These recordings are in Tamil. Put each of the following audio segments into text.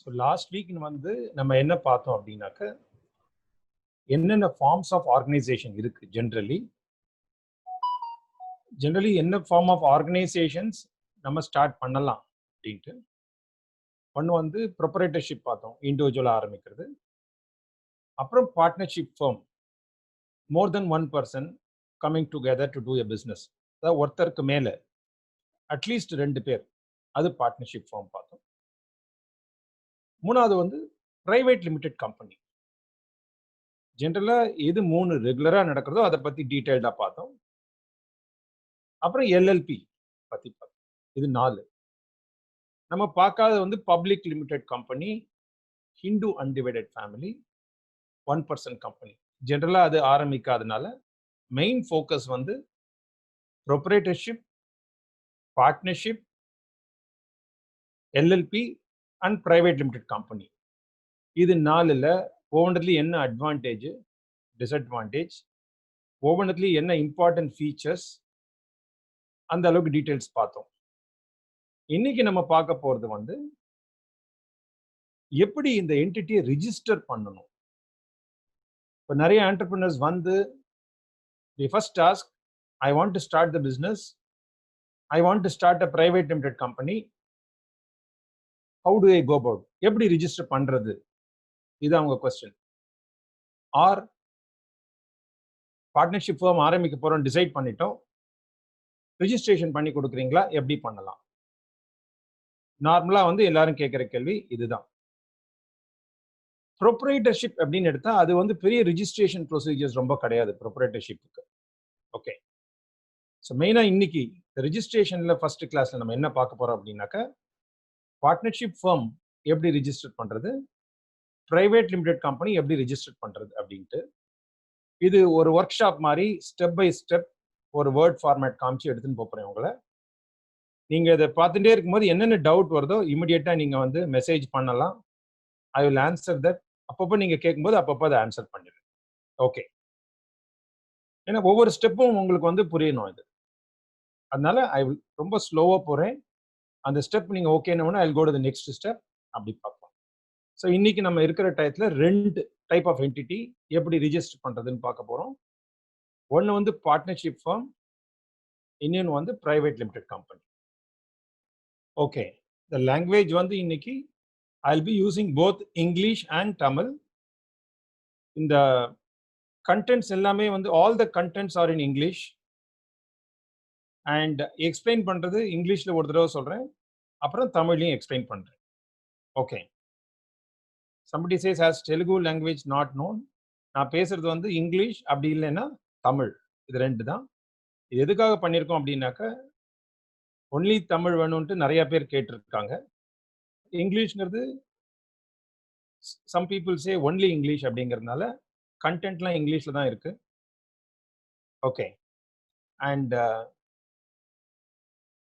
ஸோ லாஸ்ட் வீக் வந்து நம்ம என்ன பார்த்தோம் அப்படின்னாக்க என்னென்ன ஃபார்ம்ஸ் ஆஃப் ஆர்கனைசேஷன் இருக்கு ஜென்ரலி என்ன ஃபார்ம் ஆஃப் ஆர்கனைசேஷன்ஸ் நம்ம ஸ்டார்ட் பண்ணலாம் அப்படின்ட்டு ஒன்று வந்து ப்ரொப்ரைட்டர்ஷிப் பார்த்தோம், இண்டிவிஜுவலாக ஆரம்பிக்கிறது. அப்புறம் partnership firm, more than one person coming together to do a business, அதாவது ஒருத்தருக்கு மேலே அட்லீஸ்ட் 2 பேர், அது பார்ட்னர்ஷிப் ஃபார்ம் பார்த்தோம். மூணாவது வந்து பிரைவேட் லிமிடெட் கம்பெனி. ஜென்ரலாக எது 3 ரெகுலராக நடக்கிறதோ அதை பற்றி டீட்டெயில்டாக பார்த்தோம். அப்புறம் எல்எல்பி பற்றி பார்த்தோம். இது 4. நம்ம பார்க்காத வந்து public limited company, Hindu undivided family, 1% company. ஜென்ரலாக அது ஆரம்பிக்காதனால மெயின் ஃபோக்கஸ் வந்து proprietorship, partnership, LLB and private limited company. இது 4ல் ஒவ்வொன்றுலையும் என்ன அட்வான்டேஜ், டிஸ்அட்வான்டேஜ், ஒவ்வொன்றுலையும் என்ன இம்பார்ட்டன்ட் ஃபீச்சர்ஸ், அந்த அளவுக்கு டீட்டெயில்ஸ் பார்த்தோம். இன்னைக்கு நம்ம பார்க்க போகிறது வந்து எப்படி இந்த என்டிட்டியை ரிஜிஸ்டர் பண்ணணும். இப்போ நிறைய என்டர்பிரினர்ஸ் வந்து the first task, I want to start the business, I want to start a private limited company, how do I go about, எப்படி ரிஜிஸ்டர் பண்றது, இது அவங்க கொஸ்டின். ஆர் பார்ட்னர்ஷிப் ஃபார்ம் ஆரம்பிக்க போறோம், டிசைட் பண்ணிட்டோம், ரிஜிஸ்ட்ரேஷன் பண்ணி கொடுக்குறீங்களா, எப்படி பண்ணலாம். நார்மலாக வந்து எல்லாரும் கேட்குற கேள்வி இதுதான். ப்ரொப்ரைட்டர்ஷிப் அப்படின்னு எடுத்தா அது வந்து பெரிய ரிஜிஸ்ட்ரேஷன் ப்ரொசீஜர்ஸ் ரொம்ப கிடையாது ப்ரொப்ரைட்டர்ஷிப்புக்கு. ஓகே, ஸோ மெயினாக இன்னைக்கு ரிஜிஸ்ட்ரேஷனில் ஃபர்ஸ்ட் கிளாஸில் நம்ம என்ன பார்க்க போறோம் அப்படின்னாக்க பார்ட்னர்ஷிப் ஃபார்ம் எப்படி ரிஜிஸ்டர் பண்றது, பிரைவேட் லிமிடெட் கம்பெனி எப்படி ரிஜிஸ்டர் பண்றது அப்படின்ட்டு. இது ஒரு ஒர்க் ஷாப் மாதிரி ஸ்டெப் பை ஸ்டெப் ஒரு வேர்ட் ஃபார்மேட் காமிச்சு எடுத்துன்னு போறேன் உங்களை. நீங்க இதை பார்த்துட்டே இருக்கும்போது என்னென்ன டவுட் வருதோ இமிடியேட்டா நீங்க வந்து மெசேஜ் பண்ணலாம். ஐ வில் ஆன்சர் தட். அப்பப்போ நீங்க கேட்கும்போது அப்பப்போ அதை ஆன்சர் பண்ணிடுறேன். ஓகே, ஏன்னா ஒவ்வொரு ஸ்டெப்பும் உங்களுக்கு வந்து புரியணும் இது. அதனால ஐ வில் ரொம்ப ஸ்லோவா போறேன். அந்த ஸ்டெப் நீங்க ஓகேன்னு I will go to the next step, அப்படி பார்ப்போம். ஸோ இன்னைக்கு நம்ம இருக்கிற டயத்துல 2 டைப் ஆஃப் என்டிட்டி எப்படி ரிஜிஸ்டர் பண்றதுன்னு பார்க்க போறோம். ஒன்று வந்து பார்ட்னர்ஷிப் ஃபார்ம், இன்னொன்று வந்து private limited company. Okay, the language வந்து இன்னைக்கு I'll be using both English and Tamil. இந்த contents எல்லாமே வந்து all the contents are in English and explain பண்றது இங்கிலீஷ்ல ஒரு தடவை சொல்றேன், அப்புறம் தமிழ்லையும் எக்ஸ்பிளைன் பண்றேன். Okay, somebody says has Telugu language not known. நான் பேசுறது வந்து இங்கிலீஷ், அப்படி இல்லைன்னா தமிழ், இது 2 தான். இது எதுக்காக பண்ணியிருக்கோம் அப்படின்னாக்க ஒன்லி தமிழ் வேணும்ட்டு நிறைய பேர் கேட்டிருக்காங்க. இங்கிலீஷ்ங்கிறது some people say only English அப்படிங்கிறதுனால கண்டென்ட்லாம் இங்கிலீஷ்ல தான் இருக்கு. ஓகே, அண்ட்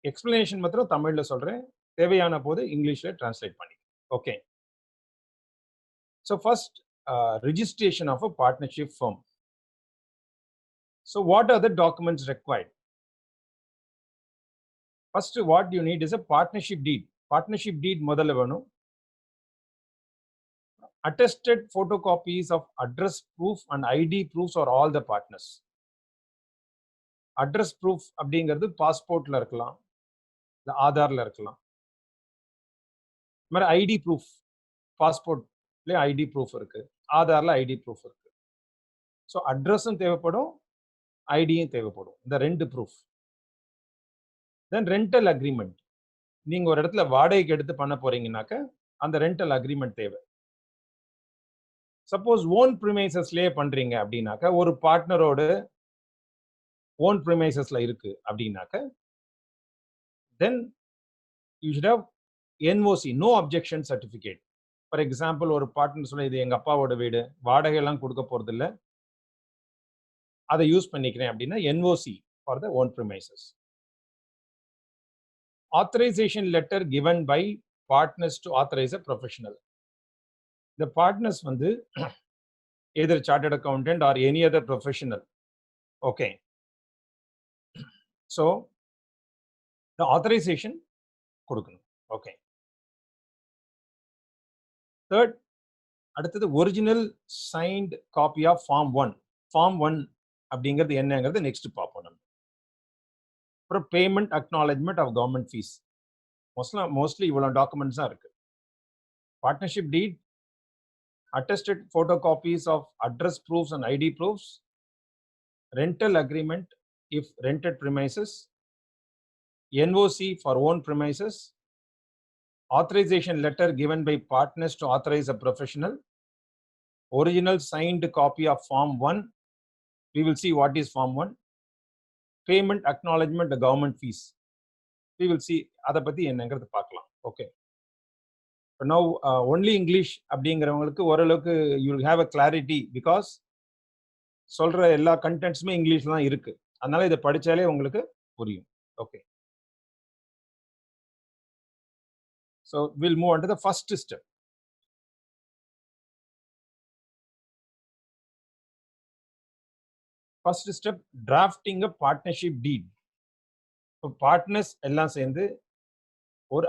எக்ஸ்பிளனேஷன் மாத்திரம் தமிழ்ல சொல்றேன், தேவையான போது இங்கிலீஷ்ல டிரான்ஸ்லேட் பண்ணி. Okay, so first registration of a partnership firm. So what are the documents required? First, what you need is a partnership deed. Partnership deed முதல்ல வேணும். Attested photocopies of address proof and ID proofs for all the partners. Address proof அப்படிங்கிறது பாஸ்போர்ட்ல இருக்கலாம், இல்லை ஆதார்ல இருக்கலாம். இது மாதிரி ஐடி ப்ரூஃப், பாஸ்போர்ட்லேயே ஐடி ப்ரூஃப் இருக்கு, ஆதார்ல ஐடி ப்ரூஃப் இருக்கு. ஸோ அட்ரஸும் தேவைப்படும், ஐடியும் தேவைப்படும், இந்த 2 ப்ரூஃப். தென் ரெண்டல் அக்ரிமெண்ட். நீங்க ஒரு இடத்துல வாடகைக்கு எடுத்து பண்ண போறீங்கன்னாக்க அந்த ரெண்டல் அக்ரிமெண்ட் தேவை. சப்போஸ் ஓன் ப்ரிமைசஸ்லயே பண்றீங்க அப்படின்னாக்க, ஒரு பார்ட்னரோட ஓன் ப்ரிமைசஸ்ல இருக்கு அப்படின்னாக்க, then you should have NOC, no objection certificate. For example, ஒரு பார்ட்னர் சொல்ல இது எங்க அப்பாவோட வீடு, வாடகை எல்லாம் கொடுக்க போறது இல்லை, அதை யூஸ் பண்ணிக்கிறேன் அப்படின்னா NOC for the own premises. Authorisation letter given by partners to authorize a professional. The partners வந்து either chartered accountant or any other professional. Okay, so the authorization கொடுக்கணும். Okay, தேர்ட், அடுத்தது original signed copy of form 1. Form 1 அப்படிங்கிறது என்னங்கிறது நெக்ஸ்ட் பார்ப்போம் நம்ம. அப்புறம் payment acknowledgement of government fees. Mostly இவ்வளோ டாக்குமெண்ட்ஸ் தான் இருக்கு. Partnership deed, attested photocopies of address proofs and ID proofs, rental agreement if rented premises, NOC for own premises, authorization letter given by partners to authorize a professional, original signed copy of Form 1. We will see what is Form 1. Payment acknowledgement of government fees. We will see அதை பத்தி என்னங்கிறது பார்க்கலாம். ஓகே. Now only English அப்படிங்கிறவங்களுக்கு ஓரளவுக்கு you will have a clarity because சொல்ற எல்லா கண்டென்ட்ஸுமே இங்கிலீஷ்ல தான் இருக்கு. அதனால இதை படிச்சாலே உங்களுக்கு புரியும். Okay. So we'll move on to the first step. First step, drafting a partnership deed. இப்போ பார்ட்னர்ஸ் எல்லாம் சேர்ந்து ஒரு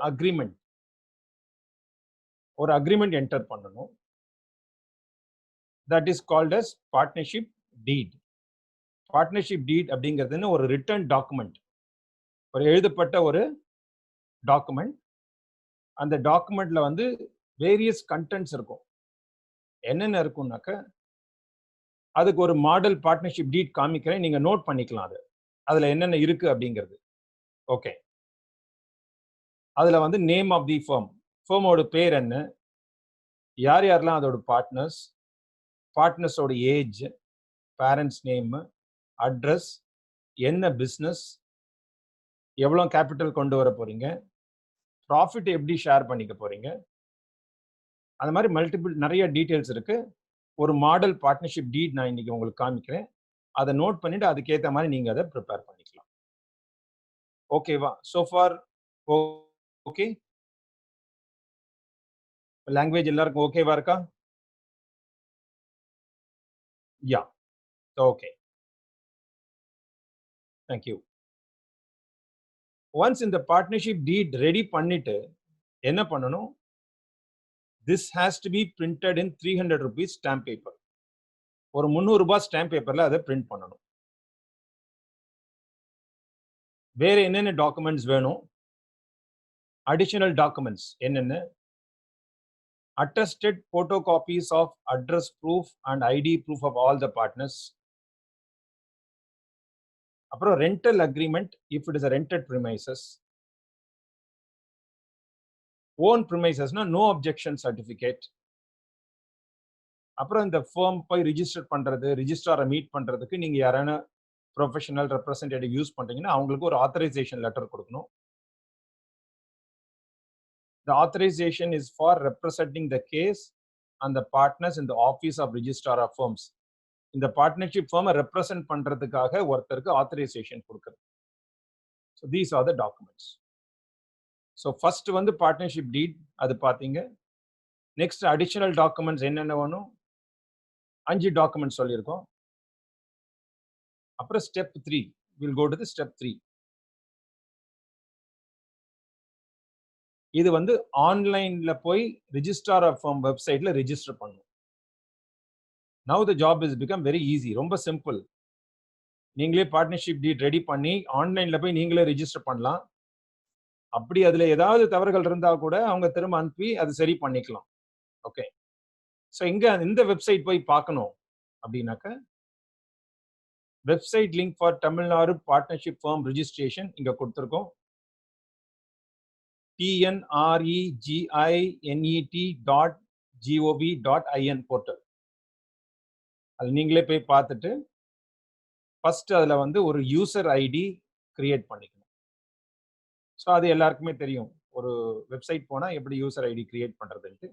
அக்ரிமெண்ட் என்டர் பண்ணணும். That is called as partnership deed. Partnership deed அப்படிங்கிறது ஒரு ரிட்டன் டாக்குமெண்ட், ஒரு எழுதப்பட்ட ஒரு டாக்குமெண்ட். அந்த டாக்குமெண்ட்ல வந்து வேரியஸ் கண்டென்ட்ஸ் இருக்கும். என்னென்ன இருக்கும்னாக்க அதுக்கு ஒரு மாடல் பார்ட்னர்ஷிப் டீட் காமிக்கிறேன், நீங்க நோட் பண்ணிக்கலாம். அதுல என்னென்ன இருக்கு அப்படிங்கிறது. ஓகே. அதுல வந்து நேம் ஆஃப் தி ஃபர்ம், ஃபர்மோட பேர் என்ன, யார் யாரெல்லாம் அதோட பார்ட்னர்ஸ், பார்ட்னர்ஸோட ஏஜ், பேரண்ட்ஸ் நேம், அட்ரஸ், என்ன பிஸ்னஸ், எவ்வளோ கேபிட்டல் கொண்டு வர போறீங்க, ப்ராஃபிட் எப்படி ஷேர் பண்ணிக்க போறீங்க, அந்த மாதிரி நிறைய டீட்டெயில்ஸ் இருக்கு. ஒரு மாடல் பார்ட்னர்ஷிப் டீட் நான் இன்னைக்கு உங்களுக்கு காமிக்கிறேன். அதை நோட் பண்ணிட்டு அதுக்கேற்ற மாதிரி நீங்க அதை ப்ரிப்பேர் பண்ணிக்கலாம். ஓகேவா? So for okay. லாங்குவேஜ் எல்லாருக்கும் ஓகேவா இருக்கா? யா, ஓகே, தேங்க்யூ. ஒன்ஸ் இந்த பார்ட்னர்ஷிப் டீட் ரெடி பண்ணிட்டு என்ன பண்ணணும்? This has to be printed in 300 rupees stamp paper. ஒரு 300 ரூபாய் ஸ்டாம்ப் பேப்பர்ல அதை பிரிண்ட் பண்ணணும். வேற என்னென்ன டாக்குமெண்ட்ஸ் வேணும்? அடிஷனல் டாக்குமெண்ட்ஸ் என்னென்ன? attested photocopies of address proof and ID proof of all the partners. அப்புறம் rental agreement if it is a rented premises. own premises na no objection certificate. அப்புறம் இந்த ஃபர்ம் போய் ரிஜிஸ்டர் பண்றது, ரிஜிஸ்ட்ராரை மீட் பண்றதுக்கு நீங்க யாரான ப்ரொஃபஷனல் ரெப்ரசன்டேட்டிவ் யூஸ் பண்றீங்கன்னா அவங்களுக்கு ஒரு ஆத்தரைசேஷன் லெட்டர் கொடுக்கணும். The authorization is for representing the case and the partners in the office of registrar of firms. இந்த பார்ட்னர்ஷிப் ஃபர்மை ரெப்ரசன்ட் பண்றதுக்காக ஒருத்தருக்கு ஆத்தரைசேஷன் கொடுக்குறது. So these are the documents. So first வந்து பார்ட்னர்ஷிப் டீட், அது பாத்தீங்க. நெக்ஸ்ட் அடிஷனல் டாக்குமெண்ட்ஸ் என்னென்ன வேணும்? 5 டாக்குமெண்ட் சொல்லியிருக்கோம். அப்புறம் step 3, we'll go to the step 3. இது வந்து ஆன்லைன்ல போய் ரிஜிஸ்ட்ரார் ஆஃப் ஃபர்ம் வெப்சைட்ல ரிஜிஸ்டர் பண்ணணும். Now the job has become very easy. ரொம்ப சிம்பிள். நீங்களே பார்ட்னர்ஷிப் டீட் ரெடி பண்ணி ஆன்லைன்ல போய் நீங்களே ரிஜிஸ்டர் பண்ணலாம். அப்படி அதுல ஏதாவது தவறுகள் இருந்தா கூட அவங்க திரும்ப அனுப்பி அது சரி பண்ணிக்கலாம். ஓகே. ஸோ இந்த வெப்சைட் போய் பார்க்கணும் அப்படின்னாக்க website link for Tamil Nadu partnership firm registration இங்க கொடுத்துருக்கோம். tnregit.gov.in portal. அது நீங்களே போய் பார்த்துட்டு ஃபர்ஸ்ட் அதுல வந்து ஒரு யூசர் ஐடி கிரியேட் பண்ணிக்கணும். ஸோ அது எல்லாருக்குமே தெரியும். ஒரு வெப்சைட் போனா எப்படி யூசர் ஐடி கிரியேட் பண்றதுன்ட்டு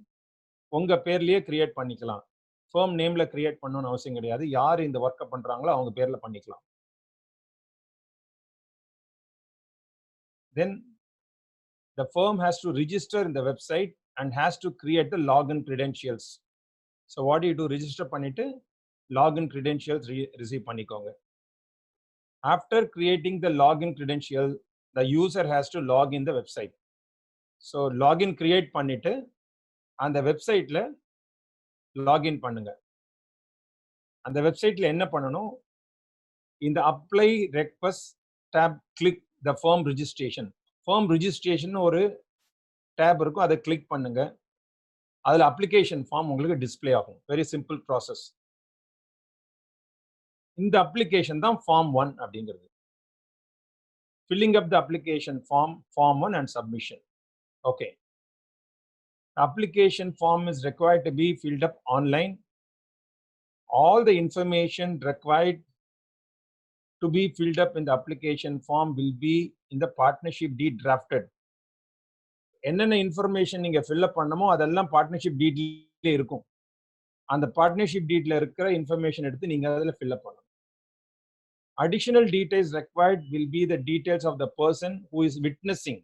உங்க பேர்லயே கிரியேட் பண்ணிக்கலாம். ஃபர்ம் நேம்ல கிரியேட் பண்ணணும்னு அவசியம் கிடையாது. யார் இந்த ஒர்க்கை பண்றாங்களோ அவங்க பேர்ல பண்ணிக்கலாம். Then the firm has to register in the website and has to create the login credentials. So what do you do? Register பண்ணிட்டு login credentials receive பண்ணிக்கோங்க. After creating the login credential, the user has to log in the website. So login create பண்ணிட்டு அந்த வெப்சைட்ல லாகின் பண்ணுங்க. அந்த வெப்சைட்ல என்ன பண்ணணும்? இந்த apply request tab click the form registration. Form registration ஒரு டேப் இருக்கும். அதை கிளிக் பண்ணுங்க. அதுல அப்ளிகேஷன் ஃபார்ம் உங்களுக்கு டிஸ்ப்ளே ஆகும். Very simple process. இந்த அப்ளிகேஷன் தான் ஃபார்ம் 1 அப்படிங்கிறது. Filling up the application form 1 and submission. Okay. The application form is required to be filled up online. All the information required to be filled up in the application form will be in the partnership deed drafted. என்னென்ன இன்ஃபர்மேஷன் நீங்க ஃபில் அப் பண்ணமோ அதெல்லாம் பார்ட்னர்ஷிப் டீட்ல இருக்கும். அந்த பார்ட்னர்ஷிப் டீட்ல இருக்கிற இன்ஃபர்மேஷன் எடுத்து நீங்க அதுல ஃபில் அப் பண்ணணும். Additional details required will be the details of the person who is witnessing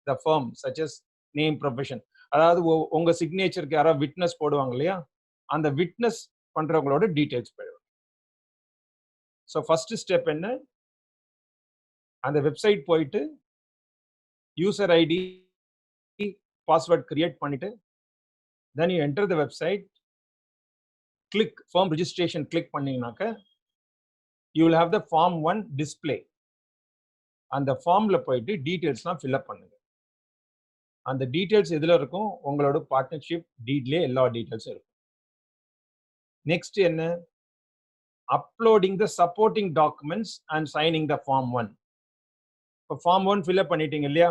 the firm, such as name, profession. அதாவது உங்க சிக்னேச்சருக்கு யாராவது விட்னஸ் போடுவாங்க இல்லையா, அந்த விட்னஸ் பண்றவங்களோட டீடைல்ஸ் போயிடும். ஸோ ஃபர்ஸ்ட் ஸ்டெப் என்ன? அந்த வெப்சைட் போயிட்டு யூசர் ஐடி பாஸ்வேர்ட் கிரியேட் பண்ணிட்டு then you enter the website, click form registration click பண்ணீங்கன்னாக்க you will have the form 1 display. அந்த ஃபார்ம்ல போயிட்டு டீடைல்ஸ்லாம் ஃபில் அப் பண்ணுங்க. அந்த டீடைல்ஸ் எதுல இருக்கும்? உங்களோட பார்ட்னர்ஷிப் டீட்லயே எல்லா டீடைல்ஸும் இருக்கும். நெக்ஸ்ட் என்ன? Uploading the supporting documents and signing the form 1. இப்போ ஃபார்ம் 1 ஃபில் அப் பண்ணிட்டீங்க இல்லையா?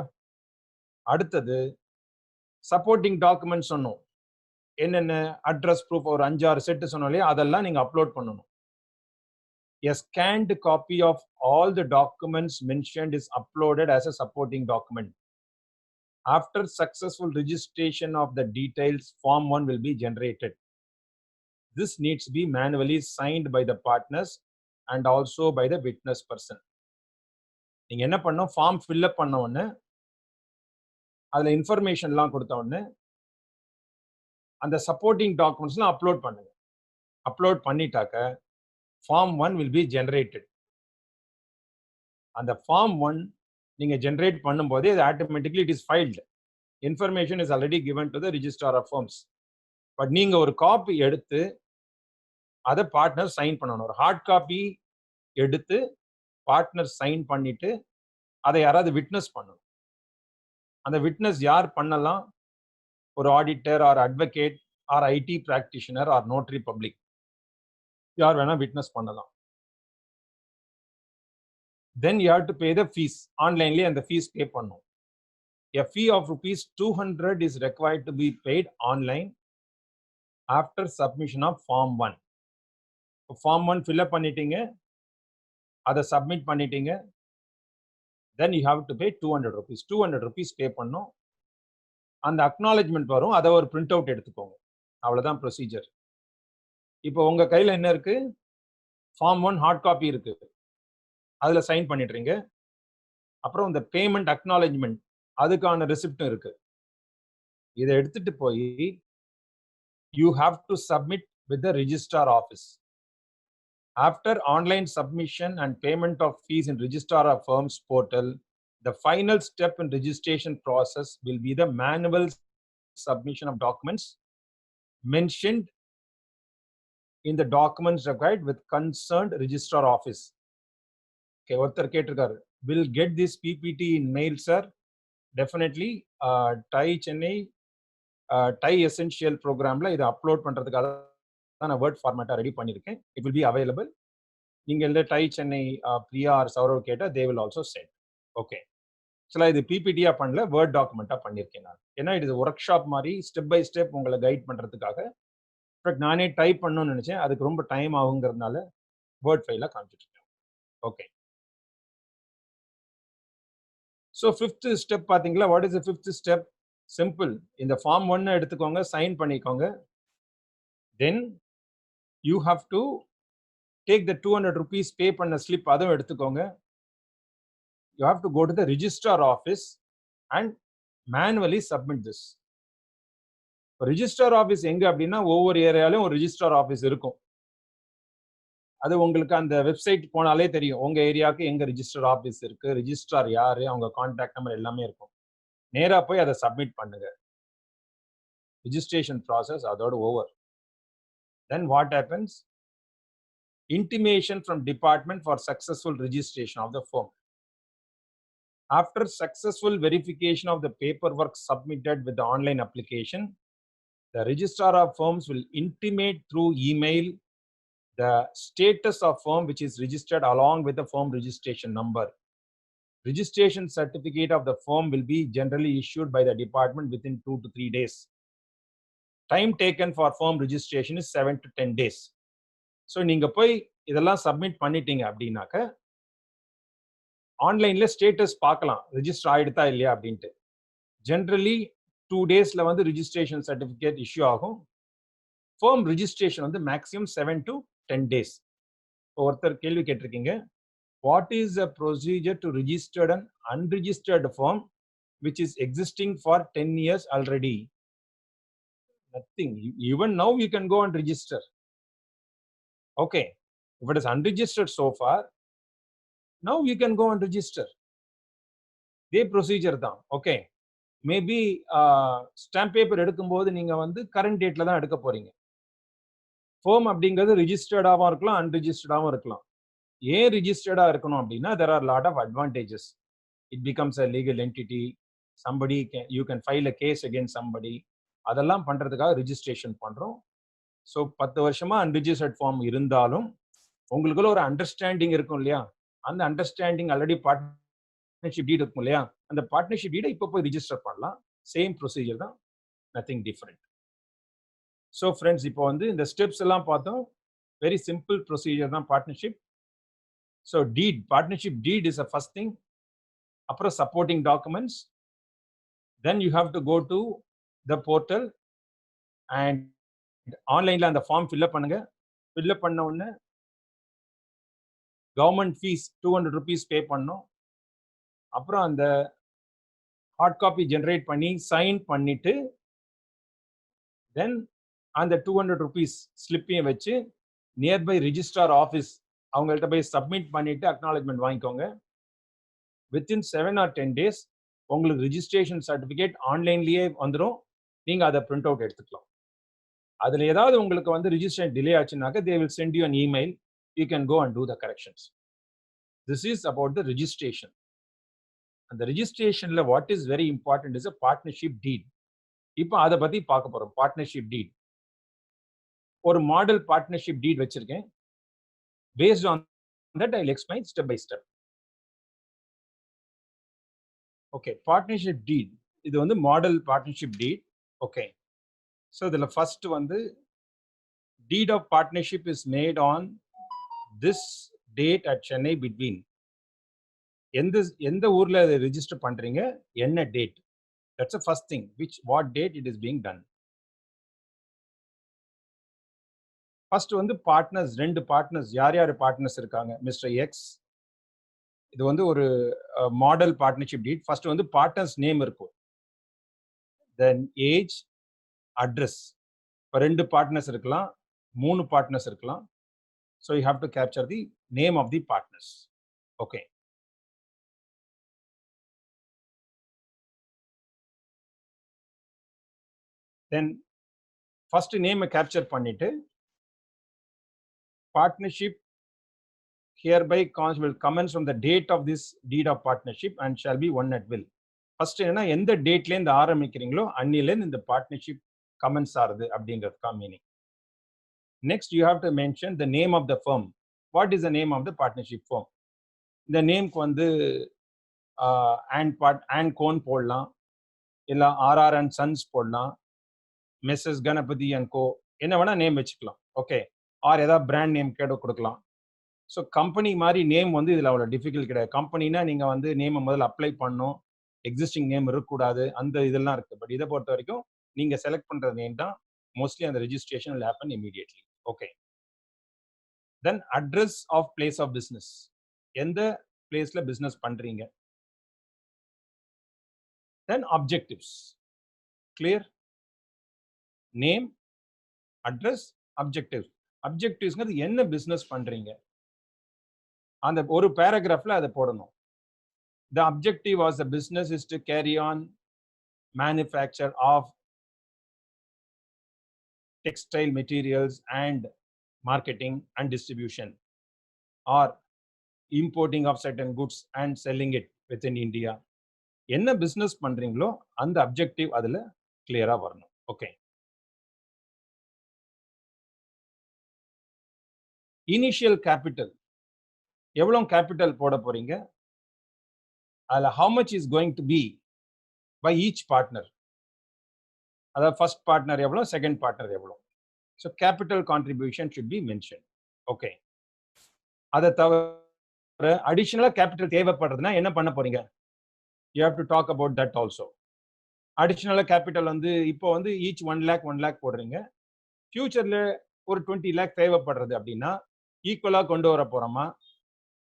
அடுத்தது சப்போர்ட்டிங் டாக்குமெண்ட்ஸ் சொன்னோம். என்னென்ன? அட்ரஸ் ப்ரூஃப் ஒரு 5-6 செட்டு சொன்னோம் இல்லையா? அதெல்லாம் நீங்க அப்லோட் பண்ணணும். A scanned copy of all the documents mentioned is uploaded as a supporting document. After successful registration of the details, Form 1 will be generated. This needs to be manually signed by the partners and also by the witness person. நீங்க என்ன பண்ணணும்? ஃபார்ம் ஃபில் அப் பண்ண உடனே அதுல இன்ஃபர்மேஷன்லாம் கொடுத்த உடனே அந்த சப்போர்ட்டிங் டாக்குமெண்ட்ஸ்லாம் அப்லோட் பண்ணுங்க. அப்லோட் பண்ணிட்டாக்க ஃபார்ம் 1 will be generated. அந்த ஃபார்ம் 1 நீங்க ஜெனரேட் பண்ணும்போது இது automatically it is filed. Information is already given to the registrar of firms. But நீங்க ஒரு காப்பி எடுத்து அதை பார்ட்னர் சைன் பண்ணணும். ஒரு ஹார்ட் காப்பி எடுத்து பார்ட்னர் சைன் பண்ணிட்டு அதை யாராவது விட்னஸ் பண்ணணும். அந்த விட்னஸ் யார் பண்ணலாம்? ஒரு auditor or advocate or IT practitioner or notary public, யார் வேணா விட்னஸ் பண்ணலாம். Then you have to pay the fees. ஆன்லைன்லயே அந்த ஃபீஸ் பே பண்ணும். A fee of rupees 200 is required to be paid online after submission of form 1. Form 1 fill up பண்ணிட்டீங்க, அதை சப்மிட் பண்ணிட்டீங்க, then you have to pay 200 rupees. 200 rupees பே பண்ணும். அந்த அக்னாலஜ்மெண்ட் வரும், அதை ஒரு பிரிண்ட் அவுட் எடுத்துக்கோங்க. அவ்வளவுதான் ப்ரொசீஜர். இப்போ உங்க கையில என்ன இருக்கு? ஃபார்ம் 1 ஹார்ட் காப்பி இருக்கு, அதுல சைன் பண்ணிடுறீங்க. அப்புறம் இந்த பேமெண்ட் அக்னாலஜ்மெண்ட் அதுக்கான ரெசிப்டும் இருக்கு. இதை எடுத்துட்டு போய் you have to submit with the registrar office. After online submission and payment of fees in registrar of firms portal, the final step in registration process will be the manual submission of documents mentioned in the documents required with concerned registrar office. Okay, ஒருத்தர் கேட்டிருக்காரு, will get this PPT in mail sir? Definitely. TiE Chennai TiE essential ப்ரோக்ராம்ல இதை அப்லோட் பண்றதுக்காக தான் நான் வேர்ட் ஃபார்மேட்டா ரெடி பண்ணியிருக்கேன். It will be available. நீங்க இந்த டை சென்னை பிரியா ஆர் சௌரவ் கேட்டா they will also send. Okay, சில இது பிபிடியா பண்ணல, வேர்ட் டாக்குமெண்டா பண்ணியிருக்கேன் நான். ஏன்னா இது ஒர்க் ஷாப் மாதிரி ஸ்டெப் பை ஸ்டெப் உங்களை கைட் பண்றதுக்காக. பட் நானே டைப் பண்ணணும்னு நினைச்சேன், அதுக்கு ரொம்ப டைம் ஆகுங்கிறதுனால வேர்ட் ஃபைலா காமிச்சிட்டு இருக்கேன். ஓகே, ஸோ ஃபிஃப்த் ஸ்டெப் பாத்தீங்களா? What is the fifth step? Simple. இந்த ஃபார்ம் 1 எடுத்துக்கோங்க, சைன் பண்ணிக்கோங்க. தென் you have to take the 200 rupees பே பண்ண ஸ்லிப், அதுவும் எடுத்துக்கோங்க. You have to go to the registrar office and manually submit this. Registrar office எங்க அப்படின்னா ஒவ்வொரு ஏரியாலையும் ஒரு ரிஜிஸ்ட்ரார் ஆஃபீஸ் இருக்கும். அது உங்களுக்கு அந்த வெப்சைட் போனாலே தெரியும் உங்க ஏரியாவுக்கு எங்க ரிஜிஸ்டர் ஆஃபீஸ் இருக்கு, ரிஜிஸ்ட்ரார் யாரு, அவங்க கான்டாக்ட் நம்பர் எல்லாமே இருக்கும். நேரா போய் அதை சப்மிட் பண்ணுங்க. registration process அதோட over. Then what happens? Intimation from department for successful registration of the firm. After successful verification of the paperwork submitted with the online application, the registrar of firms will intimate through email the status of firm which is registered along with the firm registration number. Registration certificate of the firm will be generally issued by the department within 2 to 3 days. Time taken for firm registration is 7 to 10 days. So நீங்க போய் இதெல்லாம் சப்மிட் பண்ணிட்டீங்க அப்படின்னாக்க ஆன்லைன்ல ஸ்டேட்டஸ் பார்க்கலாம் ரெஜிஸ்டர் ஆயிடுதா இல்லையா அப்படின்ட்டு. ஜென்ரலி 2 டேஸ்ல வந்து ரிஜிஸ்ட்ரேஷன் சர்டிஃபிகேட் இஷ்யூ ஆகும். ஃபர்ம் ரிஜிஸ்ட்ரேஷன் வந்து மேக்ஸிமம் 7 to 10 days. ஒருத்தர் கேள்வி கேட்டிருக்கீங்க, what is a procedure to registered and unregistered firm which is existing for 10 years ஆல்ரெடி? Nothing. Even now you can go and register. Okay. If it is unregistered so far, now you can go and register. இதே ப்ரொசீஜர் தான். ஓகே. மேபி ஸ்டாம்ப் பேப்பர் எடுக்கும்போது நீங்க வந்து கரண்ட் டேட்ல தான் எடுக்க போறீங்க. ஃபர்ம் அப்படிங்கிறது ரிஜிஸ்டர்டாகவும் இருக்கலாம், அன்ரிஜிஸ்டர்டாகவும் இருக்கலாம். ஏன் ரிஜிஸ்டர்டா இருக்கணும் அப்படின்னா there are lot of advantages. It becomes a legal entity. You can file a case against somebody. அதெல்லாம் பண்றதுக்காக ரிஜிஸ்ட்ரேஷன் பண்றோம். ஸோ 10 வருஷமா அன்ரிஜிஸ்டர்ட் ஃபார்ம் இருந்தாலும் உங்களுக்குள்ள ஒரு அண்டர்ஸ்டாண்டிங் இருக்கும் இல்லையா? அந்த அண்டர்ஸ்டாண்டிங் ஆல்ரெடி பார்ட்னர்ஷிப் டீட் இருக்கும் இல்லையா? அந்த பார்ட்னர்ஷிப் டீடை இப்போ போய் ரிஜிஸ்டர் பண்ணலாம். சேம் ப்ரொசீஜர் தான், நத்திங் டிஃப்ரெண்ட். ஸோ ஃப்ரெண்ட்ஸ், இப்போ வந்து இந்த ஸ்டெப்ஸ் எல்லாம் பார்த்தோம். வெரி சிம்பிள் ப்ரொசீஜர் தான் partnership. So partnership deed is a first thing. அப்புறம் supporting documents. Then you have to go to the portal and ஆன்லைன்ல அந்த ஃபார்ம் ஃபில்அப் பண்ணுங்க. ஃபில்அப் பண்ண உடனே கவர்மெண்ட் ஃபீஸ் 200 rupees பே பண்ணணும். அப்புறம் அந்த ஹார்ட் காப்பி ஜெனரேட் பண்ணி சைன் பண்ணிட்டு தென் அந்த 200 rupees ஸ்லிப்பையும் வச்சு நியர்பை ரிஜிஸ்ட்ரார் ஆஃபீஸ் அவங்கள்ட்ட போய் சப்மிட் பண்ணிட்டு அக்னாலஜ்மெண்ட் வாங்கிக்கோங்க. வித்தின் 7 or 10 days உங்களுக்கு ரிஜிஸ்ட்ரேஷன் சர்டிஃபிகேட் ஆன்லைன்லயே வந்துடும். நீங்க அதை பிரிண்ட் அவுட் எடுத்துக்கலாம். அதுல ஏதாவது உங்களுக்கு வந்து ரிஜிஸ்ட்ரேஷன் டிலே ஆச்சுனாக்க they will send you an email. You can go and do the corrections. This is about the registration. And the registrationல what is very important is a partnership deed. இப்போ அதை பத்தி பார்க்க போறோம். பார்ட்னர்ஷிப் டீட். ஒரு மாடல் பார்ட்னர்ஷிப் டீட் வச்சிருக்கேன். Based on that I will explain step by step. Okay, partnership deed. இது வந்து மாடல் பார்ட்னர்ஷிப் டீட். ஓகே. ஸோ இதில் ஃபர்ஸ்ட் வந்து deed of partnership is made on this date at Chennai between. எந்த ஊர்ல அதை ரெஜிஸ்டர் பண்றீங்க, என்ன date, that's the first thing. What date it is being done. First வந்து பார்ட்னர்ஸ், 2 பார்ட்னர்ஸ். யார் பார்ட்னர்ஸ் இருக்காங்க? Mister X. இது வந்து ஒரு மாடல் பார்ட்னர்ஷிப் டீட். ஃபர்ஸ்ட் வந்து பார்ட்னர்ஸ் நேம் இருக்கும், தென் ஏஜ், அட்ரஸ். இப்போ 2 பார்ட்னர்ஸ் இருக்கலாம், 3 பார்ட்னர்ஸ் இருக்கலாம். So you have to capture the name of the partners. Okay. Then first நேமை கேப்சர் பண்ணிட்டு partnership hereby will commence from the date of this deed of partnership and shall be one at will. First என்ன, எந்த டேட்ல இருந்து ஆரம்பிக்கிறீங்களோ அன்னில இந்த பார்ட்னர்ஷிப் கமென்ஸ் ஆகுது அப்படிங்கிறதுக்கா meaning. Next you have to mention the name of the firm. What is the name of the partnership firm? இந்த நேம்க்கு வந்து அண்ட் கோன் போடலாம், இல்லை ஆர்ஆர் அண்ட் சன்ஸ் போடலாம், மெஸ்ஸஸ் கணபதி அண்ட் கோ, என்ன வேணா நேம் வச்சுக்கலாம். ஓகே. ஆர் ஏதாவது பிராண்ட் நேம் கேட்டு கொடுக்கலாம். ஸோ கம்பெனி மாதிரி நேம் வந்து இதில் அவ்வளோ டிஃபிகல்ட் கிடையாது. கம்பெனினா நீங்கள் வந்து நேமை முதல்ல அப்ளை பண்ணணும், எக்ஸிஸ்டிங் நேம் இருக்கக்கூடாது, அந்த இதெல்லாம் இருக்குது. பட் இதை பொறுத்த வரைக்கும் நீங்கள் செலக்ட் பண்ணுற நேம் தான் மோஸ்ட்லி அந்த ரெஜிஸ்ட்ரேஷன் will happen immediately. ஓகே. Then address of place of business. எந்த பிளேஸில் பிஸ்னஸ் பண்ணுறீங்க. Then objectives. Clear? Name, address, objectives. அப்ஜெக்டிவ்ஸ்ங்கிறது என்ன பிஸ்னஸ் பண்றீங்க, அந்த ஒரு பேராகிராஃப்ல அதை போடணும். The objective of the business is to carry on manufacture of textile materials and marketing and distribution, or importing of certain goods and selling it within India. என்ன பிசினஸ் பண்றீங்களோ அந்த அப்ஜெக்டிவ் அதுல கிளியரா வரணும். ஓகே. இனிஷியல் கேபிட்டல், எவ்வளவு கேபிட்டல் போட போறீங்க, அதுல how much is going to be by each partner, அதாவது ஃபர்ஸ்ட் பார்ட்னர் எவ்வளோ, செகண்ட் பார்ட்னர் எவ்வளோ. So capital contribution should be mention. Okay. அதை தவிர அடிஷனலா கேபிட்டல் தேவைப்படுறதுன்னா என்ன பண்ண போறீங்க, you have to talk about that also. அடிஷனலா கேபிட்டல் வந்து இப்போ வந்து ஈச் 1 lakh போடுறீங்க, ஃபியூச்சர்ல ஒரு 20 lakh தேவைப்படுறது அப்படின்னா ஈக்குவலா கொண்டு வர போறோமா,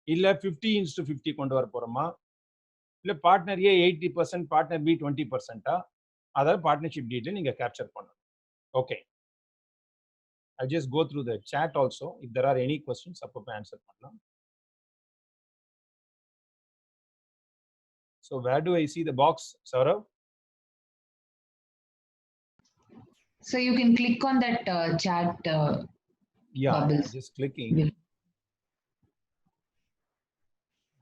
இல்ல 50:50 கொண்டு வர போறோமா, இல்ல பார்ட்னர் ஏ 80% பார்ட்னர் பி 20%, அதாவது பார்ட்னர்ஷிப் டீடைல் நீங்க கேப்சர் பண்ணணும். Okay. I just go through the chat also. If there are any questions, அப்பப்ப answer பண்ணலாம். So where do I see the box, Saurav? So you can click on that chat. Yeah, bubbles. just clicking.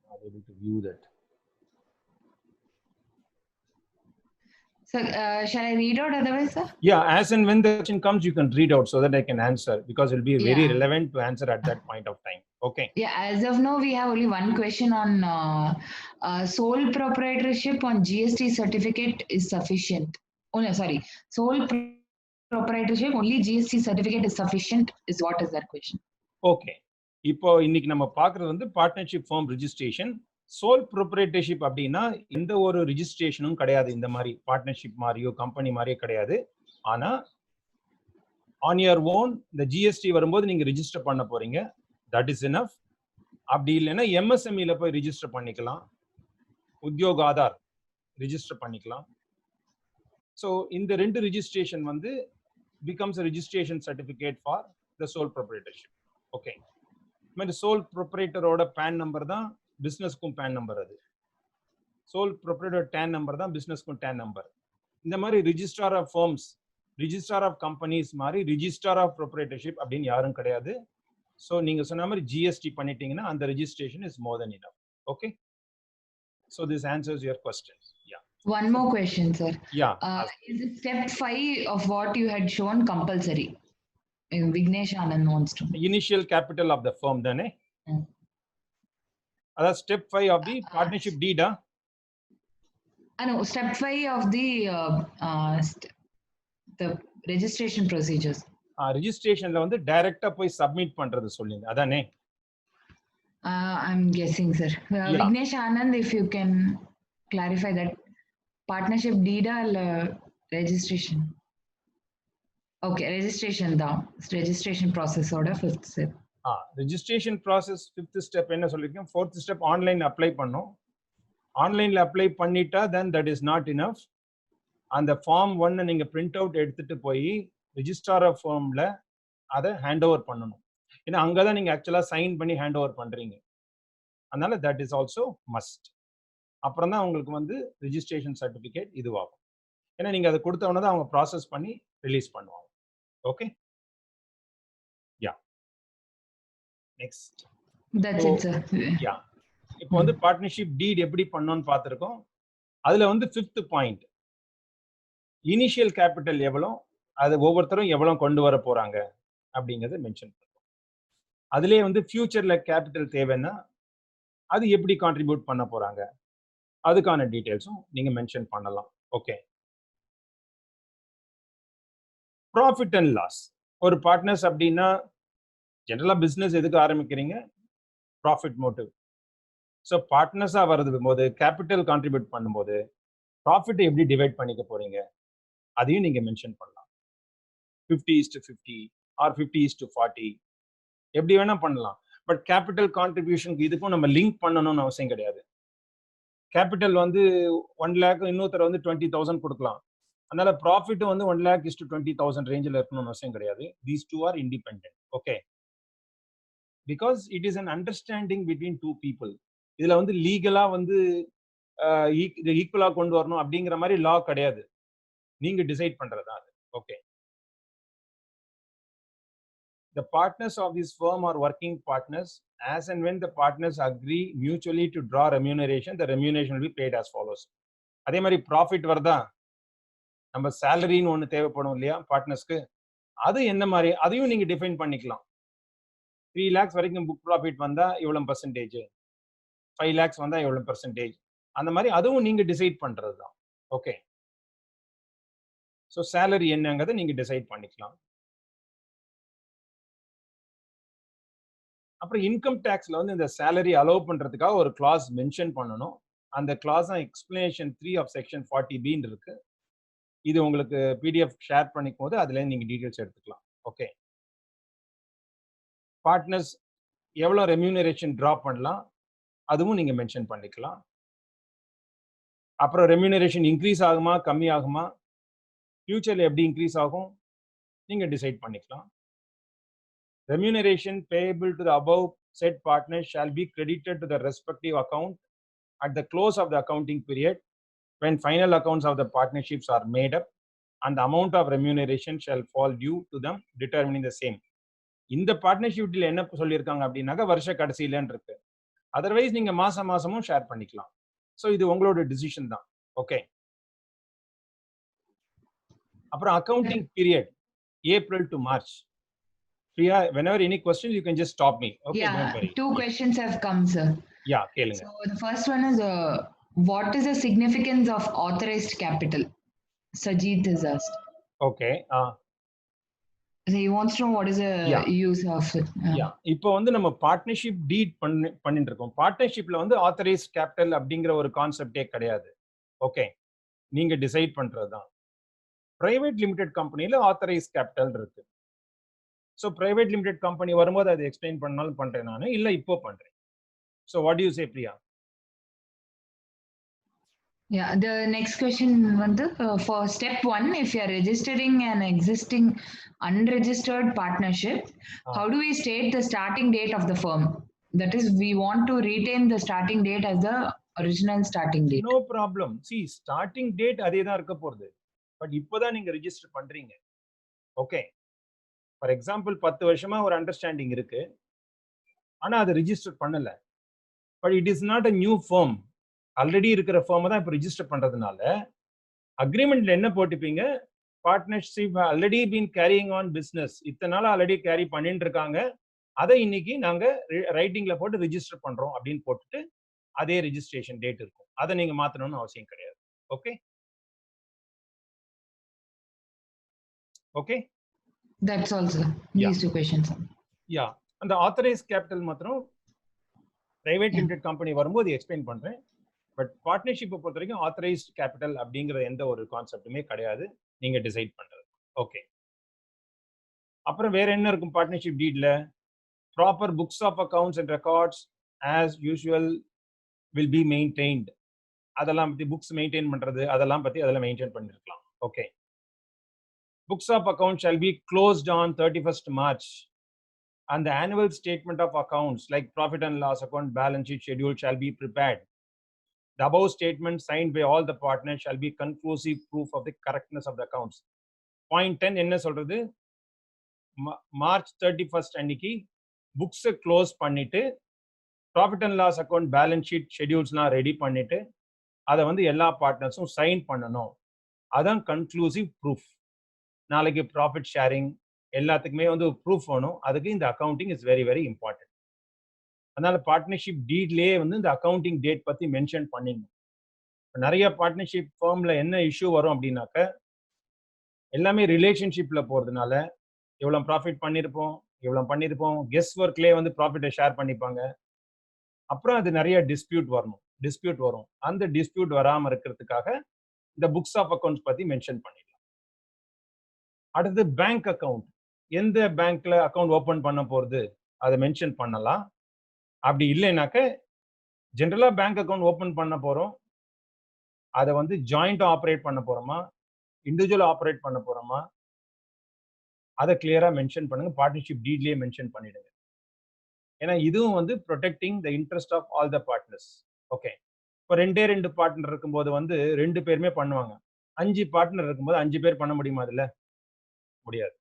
Not able to view that. So shall I read out otherwise, sir? Yeah, as and when the question comes, you can read out so that I can answer, because it will be very Yeah. relevant to answer at that point of time. Okay. Yeah, as of now, we have only one question on sole proprietorship on GST certificate is sufficient. Oh no, sorry. Sole proprietorship, only GST certificate is sufficient is what is that question? Okay. இப்போ இன்னைக்கு நம்ம பார்க்கிறது வந்து partnership form registration. Sole proprietorship அப்படின்னா எந்த ஒரு ரிஜிஸ்ட்ரேஷனும் கிடையாது, இந்த மாதிரி பார்ட்னர்ஷிப் மாதிரியோ கம்பெனி மாதிரியோ கிடையாது. ஆனா ஆன் யுவர் ஓன் இந்த ஜிஎஸ்டி வரும்போது நீங்க ரிஜிஸ்டர் பண்ண போறீங்க, தட் இஸ் எனஃப். அப்படி இல்லைன்னா எம்எஸ்எம்இல போய் ரிஜிஸ்டர் பண்ணிக்கலாம், உத்யோக் ஆதார் ரிஜிஸ்டர் பண்ணிக்கலாம். ஸோ இந்த ரெண்டு ரிஜிஸ்ட்ரேஷன் வந்து becomes registration certificate for the sole proprietorship. Okay. இந்த மாதிரி சோல் ப்ரொப்ரைட்டரோட பேன் நம்பர் தான் பிசினஸ்க்கும் பேன் நம்பர், அது சோல் ப்ரொப்ரைட்டர் டேன் நம்பர் தான் பிசினஸ்க்கும் டேன் நம்பர். இந்த மாதிரி registrar of firms, registrar of companies மாதிரி ரிஜிஸ்ட்ரார் ஆஃப் ப்ரொப்ரைட்டர்ஷிப் அப்படின்னு யாரும் கிடையாது. ஸோ நீங்க சொன்ன மாதிரி ஜிஎஸ்டி பண்ணிட்டீங்கன்னா அந்த registration is more then enough. Okay. So this answers your question. Yeah. One more question, sir. Yeah. Is step 5 of what you had shown compulsory? Vignesh Anand wants to. Initial capital of the firm, தானே? அதாவது ஸ்டெப் 5 ஆஃப் தி பார்ட்னர்ஷிப் டீடா? No, step 5 of the registration procedures. ரெஜிஸ்ட்ரேஷன்ல வந்து டைரக்டா போய் சப்மிட் பண்றது சொல்லுங்க, அதானே? I'm guessing, sir. Vignesh Anand, if you can clarify that. Partnership deed or registration? Okay, registration da. Registration process order 5th step. Registration process 5th step என்ன சொல்லிருக்கேன், 4th step ஆன்லைன்ல அப்ளை பண்ணோம். ஆன்லைன்ல அப்ளை பண்ணிட்டா then that is not enough. அந்த ஃபார்ம் 1 நீங்க பிரிண்ட் அவுட் எடுத்துட்டு போய் ரிஜிஸ்ட்ரார் ஆஃப் ஃபார்ம்ல அதை ஹேண்ட் ஓவர் பண்ணணும். ஏன்னா அங்கதான் நீங்க ஆக்சுவலா சைன் பண்ணி ஹேண்ட் ஓவர் பண்றீங்க. அதனால that is also must. அப்புறம் தான் உங்களுக்கு வந்து ரிஜிஸ்ட்ரேஷன் சர்டிஃபிகேட் இதுவாகும். ஏன்னா நீங்க அதை கொடுத்தவொன்னே தான் அவங்க ப்ராசஸ் பண்ணி ரிலீஸ் பண்ணுவாங்க. Okay. Yeah. Next. That's it, sir. யா. இப்போ வந்து பார்ட்னர்ஷிப் டீட் எப்படி பண்ணணும்னு பார்த்திருக்கோம். அதுல வந்து 5th பாயிண்ட் இனிஷியல் கேபிட்டல் எவ்வளோ, அது ஒவ்வொருத்தரும் எவ்வளோ கொண்டு வர போறாங்க அப்படிங்கறத மென்ஷன் பண்ணுவோம். அதுலயே வந்து ஃபியூச்சர்ல கேபிட்டல் தேவைன்னா அது எப்படி கான்ட்ரிபியூட் பண்ண போறாங்க அதுக்கான டீடைல்ஸும் நீங்க மென்ஷன் பண்ணலாம். ஓகே. Profit and loss. ஒரு பார்ட்னர்ஸ் அப்படின்னா ஜெனரலா பிசினஸ் எதுக்கு ஆரம்பிக்கிறீங்க, ப்ராஃபிட் மோட்டிவ். ஸோ பார்ட்னர்ஸா வருது போது கேபிட்டல் கான்ட்ரிபியூட் பண்ணும்போது ப்ராஃபிட்டை எப்படி டிவைட் பண்ணிக்க போறீங்க அதையும் நீங்க மென்ஷன் பண்ணலாம். 50:50 ஆர் 50:40 எப்படி வேணா பண்ணலாம். பட் கேபிட்டல் கான்ட்ரிபியூஷனுக்கு இதுக்கும் நம்ம லிங்க் பண்ணணும்னு அவசியம் கிடையாது. கேபிட்டல் வந்து 1 lakh, இன்னொருத்தர் வந்து 20,000 கொடுக்கலாம். அதனால ப்ராஃபிட் வந்து 1 lakh:20,000 ரேஞ்சில் இருக்கணும்னு அவசியம் கிடையாது. These two are independent. Okay. Because it is an understanding between two people. இதுல வந்து லீகலா வந்து ஈக்குவலா கொண்டு வரணும் அப்படிங்கிற மாதிரி லா கிடையாது, நீங்க டிசைட் பண்றதா அது. Okay. The partners of this firm are working partners. As and when the partners agree mutually to draw remuneration, the remuneration will be paid as follows. அதே மாதிரி ப்ராஃபிட் வருதா, நம்ம சேலரின்னு ஒன்று தேவைப்படும் இல்லையா பார்ட்னர்ஸ்க்கு, அது என்ன மாதிரி அதையும் நீங்க டிஃபைன் பண்ணிக்கலாம். 3 lakhs வரைக்கும் புக் ப்ராஃபிட் வந்தா இவ்வளவு பர்சன்டேஜ், 5 lakhs வந்தா எவ்வளவு பர்சன்டேஜ், அந்த மாதிரி அதுவும் நீங்க டிசைட் பண்றது தான். ஓகே, ஸோ சேலரி என்னங்கிறத நீங்க டிசைட் பண்ணிக்கலாம். அப்புறம் இன்கம் டேக்ஸ்ல வந்து இந்த சேலரி அலோவ் பண்றதுக்காக ஒரு கிளாஸ் மென்ஷன் பண்ணணும். அந்த கிளாஸ் தான் எக்ஸ்பிளனேஷன் 3 ஆஃப் செக்ஷன் 40B இருக்கு. இது உங்களுக்கு PDF ஷேர் பண்ணிக்கும் போது அதுல நீங்க டீடைல்ஸ் எடுத்துக்கலாம். ஓகே, பார்ட்னர்ஸ் எவ்வளவு ரெம்யூனரேஷன் டிராப் பண்ணலாம் அதுவும் நீங்க மென்ஷன் பண்ணிக்கலாம். அப்புறம் ரெம்யூனரேஷன் இன்க்ரீஸ் ஆகுமா கம்மி ஆகுமா, ஃபியூச்சர்ல எப்படி இன்க்ரீஸ் ஆகும் நீங்க டிசைட் பண்ணிக்கலாம். Remuneration payable to the above said partners shall be credited to the respective account at the close of the accounting period when final accounts of the partnerships are made up, and the amount of remuneration shall fall due to them determining the same. இந்த பார்ட்னர்ஷிப்ல என்ன சொல்லியிருக்காங்க அப்படின்னாக்க வருஷ கடைசியிலன்னு இருக்கு. அதர்வைஸ் நீங்க மாசம் மாசமும் ஷேர் பண்ணிக்கலாம். ஸோ இது உங்களோட டிசிஷன் தான். ஓகே, அப்புறம் accounting period April to March. Priya, whenever any questions, you can just stop me. Okay, Yeah, don't worry. 2 questions have come, sir. Yeah, kelunga. So the first one is, what is the significance of authorized capital? Sajid has asked. Okay. So he wants to know what is the use of it. Yeah. இப்போ வந்து நம்ம பார்ட்னர்ஷிப் டீட் பண்ணிட்டு இருக்கோம். பார்ட்னர்ஷிப்ல வந்து ஆத்தரைஸ்ட் கேபிட்டல் அப்படிங்கிற ஒரு கான்செப்டே கிடையாது. ஓகே, நீங்க டிசைட் பண்றதுதான். பிரைவேட் லிமிடெட் கம்பெனில ஆத்தரைஸ்ட் கேபிட்டல் இருக்கு. ஸோ பிரைவேட் லிமிடெட் கம்பெனி வரும்போது அதை எக்ஸ்பிளைன் பண்ணாலும் பண்றேன் நான், இல்ல இப்போ பண்றேன். So what to you say Priya? Yeah, the next question வந்து for step 1, if you are registering an existing unregistered partnership, how do we state the starting date of the firm? That is, we want to retain the starting date as the original starting date. No problem. See, starting date அதே தான் இருக்க போகுது. பட் இப்போதான் நீங்க ரெஜிஸ்டர் பண்றீங்க. ஓகே, ஃபார் எக்ஸாம்பிள் 10 வருஷமா ஒரு அண்டர்ஸ்டாண்டிங் இருக்கு, ஆனா அதை ரிஜிஸ்டர் பண்ணல. But it is not a new form. Already இருக்கிற ஃபார்மை தான் இப்போ ரிஜிஸ்டர் பண்றதுனால அக்ரிமெண்ட்ல என்ன போட்டுப்பீங்க, partnership already been carrying on business, இத்தனை நாள் ஆல்ரெடி கேரி பண்ணிட்டு இருக்காங்க, அதை இன்னைக்கு நாங்க ரைட்டிங்ல போட்டு ரிஜிஸ்டர் பண்றோம் அப்படின்னு போட்டுட்டு அதே ரெஜிஸ்ட்ரேஷன் டேட் இருக்கும். அதை நீங்க மாத்தணும்னு அவசியம் கிடையாது. Okay okay, that's also these 2 questions. Yeah, அந்த ஆத்தரைஸ்ட் கேபிட்டல் மாத்திரம் பிரைவேட் லிமிடெட் கம்பெனி வரும்போது எக்ஸ்பிளைன் பண்றேன். பட் பார்ட்னர்ஷிப்பை பொறுத்த வரைக்கும் ஆத்தரைஸ்ட் கேபிட்டல் அப்படிங்கிற எந்த ஒரு கான்செப்டுமே கிடையாது, நீங்க டிசைட் பண்றது. ஓகே, அப்புறம் வேற என்ன இருக்கும் பார்ட்னர்ஷிப் டீட்ல? Proper books of accounts and records as usual will be maintained. அதெல்லாம் பத்தி புக்ஸ் மெயின்டைன் பண்றது அதெல்லாம் பத்தி அதெல்லாம் மெயின்டைன் பண்ணிருக்கலாம். Okay, books of accounts shall be closed on 31st March, and the annual statement of accounts like profit and loss account, balance sheet schedule shall be prepared. The above statement signed by all the partners shall be conclusive proof of the correctness of the accounts. Point 10 என்ன சொல்றது, March 31st அன்னைக்கு books க்ளோஸ் பண்ணிட்டு profit and loss account, balance sheet schedules-லாம் ரெடி பண்ணிட்டு அதை வந்து எல்லா பார்ட்னர்ஸும் சைன் பண்ணணும். அதான் கன்க்ளூசிவ் ப்ரூஃப். நாளைக்கு ப்ராஃபிட் ஷேரிங் எல்லாத்துக்குமே வந்து ப்ரூஃப் வேணும். அதுக்கு இந்த accounting is very very important. அதனால பார்ட்னர்ஷிப் டீட்லேயே வந்து இந்த அக்கவுண்டிங் டேட் பத்தி மென்ஷன் பண்ணிடணும். நிறைய பார்ட்னர்ஷிப் ஃபார்ம்ல என்ன இஷ்யூ வரும் அப்படின்னாக்க, எல்லாமே ரிலேஷன்ஷிப்ல போறதுனால இவ்வளவு ப்ராஃபிட் பண்ணியிருப்போம் கெஸ் ஒர்க்லேயே வந்து ப்ராஃபிட்டை ஷேர் பண்ணிப்பாங்க. அப்புறம் அது நிறைய டிஸ்பியூட் வரும். அந்த டிஸ்பியூட் வராம இருக்கிறதுக்காக இந்த புக்ஸ் ஆஃப் அக்கவுண்ட்ஸ் பத்தி மென்ஷன் பண்ணிடலாம். அடுத்து பேங்க் அக்கவுண்ட், எந்த பேங்க்ல அக்கவுண்ட் ஓபன் பண்ண போறது அதை மென்ஷன் பண்ணலாம். அப்படி இல்லைனாக்க ஜென்ரலா பேங்க் அக்கவுண்ட் ஓபன் பண்ண போறோம், அதை வந்து ஜாயிண்டா ஆப்ரேட் பண்ண போறோமா, இண்டிவிஜுவலா ஆப்ரேட் பண்ண போறோமா, அதை கிளியரா மென்ஷன் பண்ணுங்க. பார்ட்னர்ஷிப் டீட்லயே மென்ஷன் பண்ணிடுங்க. ஏன்னா இதுவும் வந்து protecting the interest of all the partners. Okay, இப்போ 2 பார்ட்னர் இருக்கும்போது வந்து 2 பேருமே பண்ணுவாங்க. 5 பார்ட்னர் இருக்கும்போது 5 பேர் பண்ண முடியுமா? அதுல முடியாது.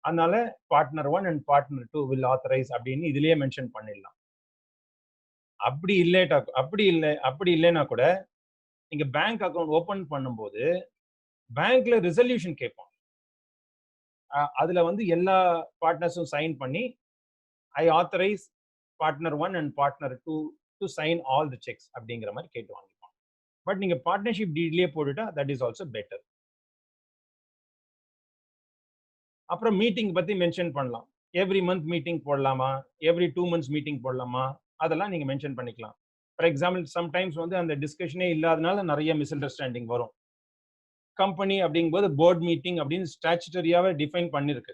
அதனால partner 1 and partner 2 will authorise அப்படின்னு இதுலயே மென்ஷன் பண்ணிடலாம். அப்படி இல்லைன்னா கூட நீங்க பேங்க் அக்கவுண்ட் ஓபன் பண்ணும்போது பேங்க்ல ரிசல்யூஷன் கேட்போம். அதுல வந்து எல்லா பார்ட்னர்ஸும் சைன் பண்ணி I authorise partner 1 and partner 2 to sign all the cheques அப்படிங்கிற மாதிரி கேட்டு வாங்கிப்போம். பட் நீங்க பார்ட்னர்ஷிப் டீட்லயே போட்டுட்டா தட் இஸ் ஆல்சோ பெட்டர். அப்புறம் மீட்டிங் பத்தி மென்ஷன் பண்ணலாம். எவ்ரி மந்த் மீட்டிங் போடலாமா, எவ்ரி 2 months மீட்டிங் போடலாமா, அதெல்லாம் நீங்க மென்ஷன் பண்ணிக்கலாம். ஃபார் எக்ஸாம்பிள் சம்டைம்ஸ் வந்து அந்த டிஸ்கஷனே இல்லாதனால நிறைய மிஸ் அண்டர்ஸ்டாண்டிங் வரும். கம்பெனி அப்படிங்கும்போது போர்ட் மீட்டிங் அப்படின்னு ஸ்டாச்சுட்டரியாவே டிஃபைன் பண்ணிருக்கு.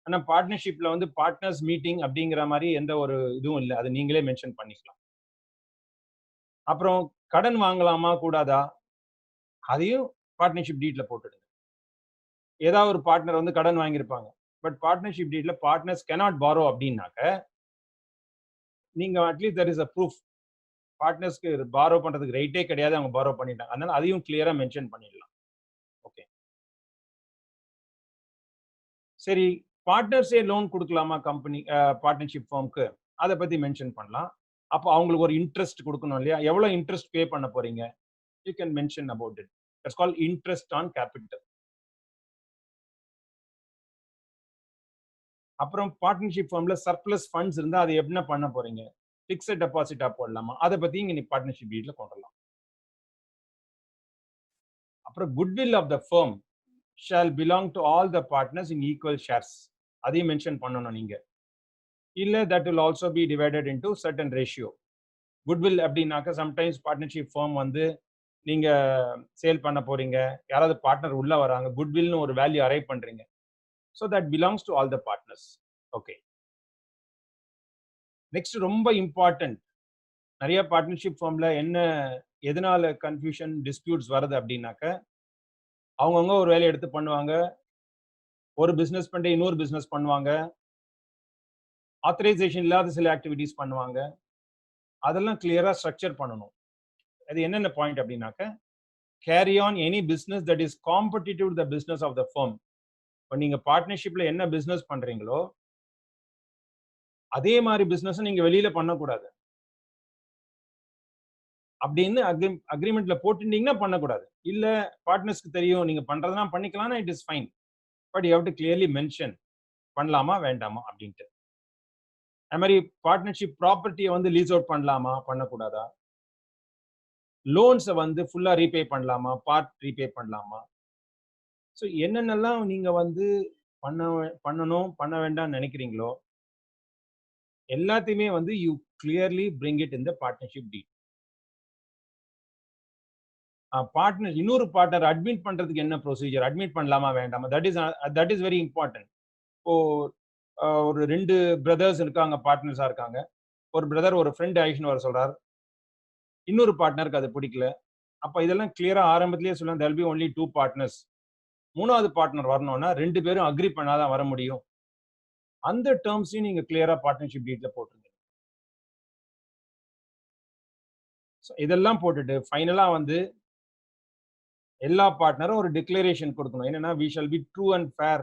ஆனா பார்ட்னர்ஷிப்ல வந்து பார்ட்னர்ஸ் மீட்டிங் அப்படிங்கிற மாதிரி எந்த ஒரு இதுவும் இல்லை. அது நீங்களே மென்ஷன் பண்ணிக்கலாம். அப்புறம் கடன் வாங்கலாமா கூடாதா, அதையும் பார்ட்னர்ஷிப் டீட்ல போட்டுடுங்க. ஏதாவது ஒரு பார்ட்னர் வந்து கடன் வாங்கியிருப்பாங்க, பட் பார்ட்னர்ஷிப் டீட்ல பார்ட்னர்ஸ் cannot borrow அப்படின்னாக்க நீங்க at least there is a proof. பார்ட்னர்ஸ்க்கு பாரோ பண்றதுக்கு ரைட்டே கிடையாது, அவங்க பாரோ பண்ணிட்டாங்க. அதனால அதையும் கிளியரா மென்ஷன் பண்ணிடலாம். ஓகே, சரி. பார்ட்னர்ஸே லோன் கொடுக்கலாமா கம்பெனி பார்ட்னர்ஷிப் ஃபார்முக்கு, அதை பத்தி மென்ஷன் பண்ணலாம். அப்போ அவங்களுக்கு ஒரு இன்ட்ரெஸ்ட் கொடுக்கணும் இல்லையா, எவ்வளவு இன்ட்ரெஸ்ட் பே பண்ண போறீங்க, you can mention about it. It's called interest on capital. அப்புறம் பார்ட்னர்ஷிப் ஃபார்ம்ல சர்ப்ளஸ் ஃபண்ட்ஸ் இருந்தா அதை என்ன பண்ண போறீங்க, பிக்ஸட் டெபாசிட்டா போடலாமா, அதை பத்தி இங்க நீ பார்ட்னர்ஷிப் டீட்ல கொண்டுடலாம். அப்புறம் goodwill of the firm shall belong to all the partners in equal shares, அதையும் மென்ஷன் பண்ணணும் நீங்க. இல்ல that will also be divided into certain ratio. Goodwill அப்படின்னாக்க சம்டைம்ஸ் பார்ட்னர்ஷிப் ஃபார்ம் வந்து நீங்க சேல் பண்ண போறீங்க, யாராவது பார்ட்னர் உள்ள வராங்க, குட்வில்னு ஒரு வேல்யூ அரைவ் பண்றீங்க. So that belongs to all the partners. Okay. Next ரொம்ப இம்பார்ட்டன்ட், நிறைய பார்ட்னர்ஷிப் ஃபார்ம்ல என்ன எதனால கன்ஃபியூஷன் டிஸ்பியூட்ஸ் வருது அப்படின்னாக்க, அவங்கவுங்க ஒரு வேலையை எடுத்து பண்ணுவாங்க, ஒரு பிசினஸ் பண்ணிட்டு இன்னொரு பிசினஸ் பண்ணுவாங்க, ஆத்தரைசேஷன் இல்லாத சில ஆக்டிவிட்டிஸ் பண்ணுவாங்க. அதெல்லாம் கிளியரா ஸ்ட்ரக்சர் பண்ணணும். அது என்னென்ன பாயிண்ட் அப்படின்னாக்க, carry on any business that is competitive to the business of the firm. இப்போ நீங்க பார்ட்னர்ஷிப்ல என்ன பிசினஸ் பண்றீங்களோ அதே மாதிரி பிசினஸ் நீங்க வெளியில பண்ணக்கூடாது. அப்படின்னு அக்ரிமெண்ட்ல போட்டுட்டீங்கன்னா பண்ணக்கூடாது. இல்ல பார்ட்னர்ஸ்க்கு தெரியும் நீங்க பண்றதுனா பண்ணிக்கலாம்னா it is fine, but you have to clearly mention பண்ணலாமா வேண்டாமா அப்படின்ட்டு. அது மாதிரி பார்ட்னர்ஷிப் ப்ராப்பர்ட்டியை வந்து லீஸ் அவுட் பண்ணலாமா பண்ணக்கூடாதா, லோன்ஸை வந்து ஃபுல்லா ரீபே பண்ணலாமா பார்ட் ரீபே பண்ணலாமா. ஸோ என்னென்னலாம் நீங்க வந்து பண்ணணும் பண்ண வேண்டாம்னு நினைக்கிறீங்களோ எல்லாத்தையுமே வந்து you clearly bring it in the partnership deed. Partner இன்னொரு பார்ட்னர் அட்மிட் பண்றதுக்கு என்ன ப்ரொசீஜர், அட்மிட் பண்ணலாமா வேண்டாமா, தட் இஸ் வெரி இம்பார்ட்டன்ட். இப்போ ஒரு 2 பிரதர்ஸ் இருக்காங்க, பார்ட்னர்ஸா இருக்காங்க. ஒரு பிரதர் ஒரு ஃப்ரெண்ட் ஆயிஷன் வர சொல்றாரு, இன்னொரு பார்ட்னருக்கு அது பிடிக்கல. அப்ப இதெல்லாம் கிளியரா ஆரம்பத்திலேயே சொல்லலாம், there will be only 2 partners. மூணாவது பார்ட்னர் வரணும்னா 2 பேரும் அக்ரி பண்ணாதான் வர முடியும். அந்த டேர்ம்ஸையும் நீங்க கிளியரா பார்ட்னர்ஷிப் டீட்ல போட்டுருங்க. இதெல்லாம் போட்டுட்டு ஃபைனலா வந்து எல்லா பார்ட்னரும் ஒரு டிக்ளரேஷன் கொடுக்கணும். என்னன்னா, we shall be true and fair,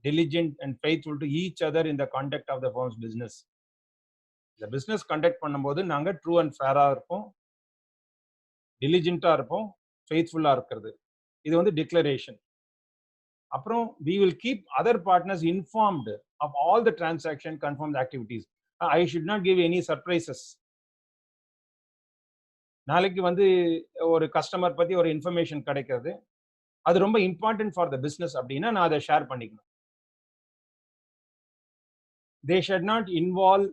diligent and faithful to each other in the conduct of the firm's business. இந்த பிசினஸ் கண்டக்ட் பண்ணும்போது நாங்க ட்ரூ அண்ட் ஃபேரா இருப்போம், டிலிஜென்ட்டா இருப்போம், ஃபெய்த்ஃபுல்லா இருக்கிறது. இது வந்து டிக்ளரேஷன். அப்புறம் we will keep other partners informed of all the transaction confirmed activities. I should not give any surprises. நாளைக்கு வந்து ஒரு கஸ்டமர் பத்தி ஒரு இன்ஃபர்மேஷன் கிடைக்கிறது, அது ரொம்ப இம்பார்ட்டன்ட் ஃபார் த பிசினஸ் அப்படின்னா நான் அதை ஷேர் பண்ணிக்கணும். They should not involve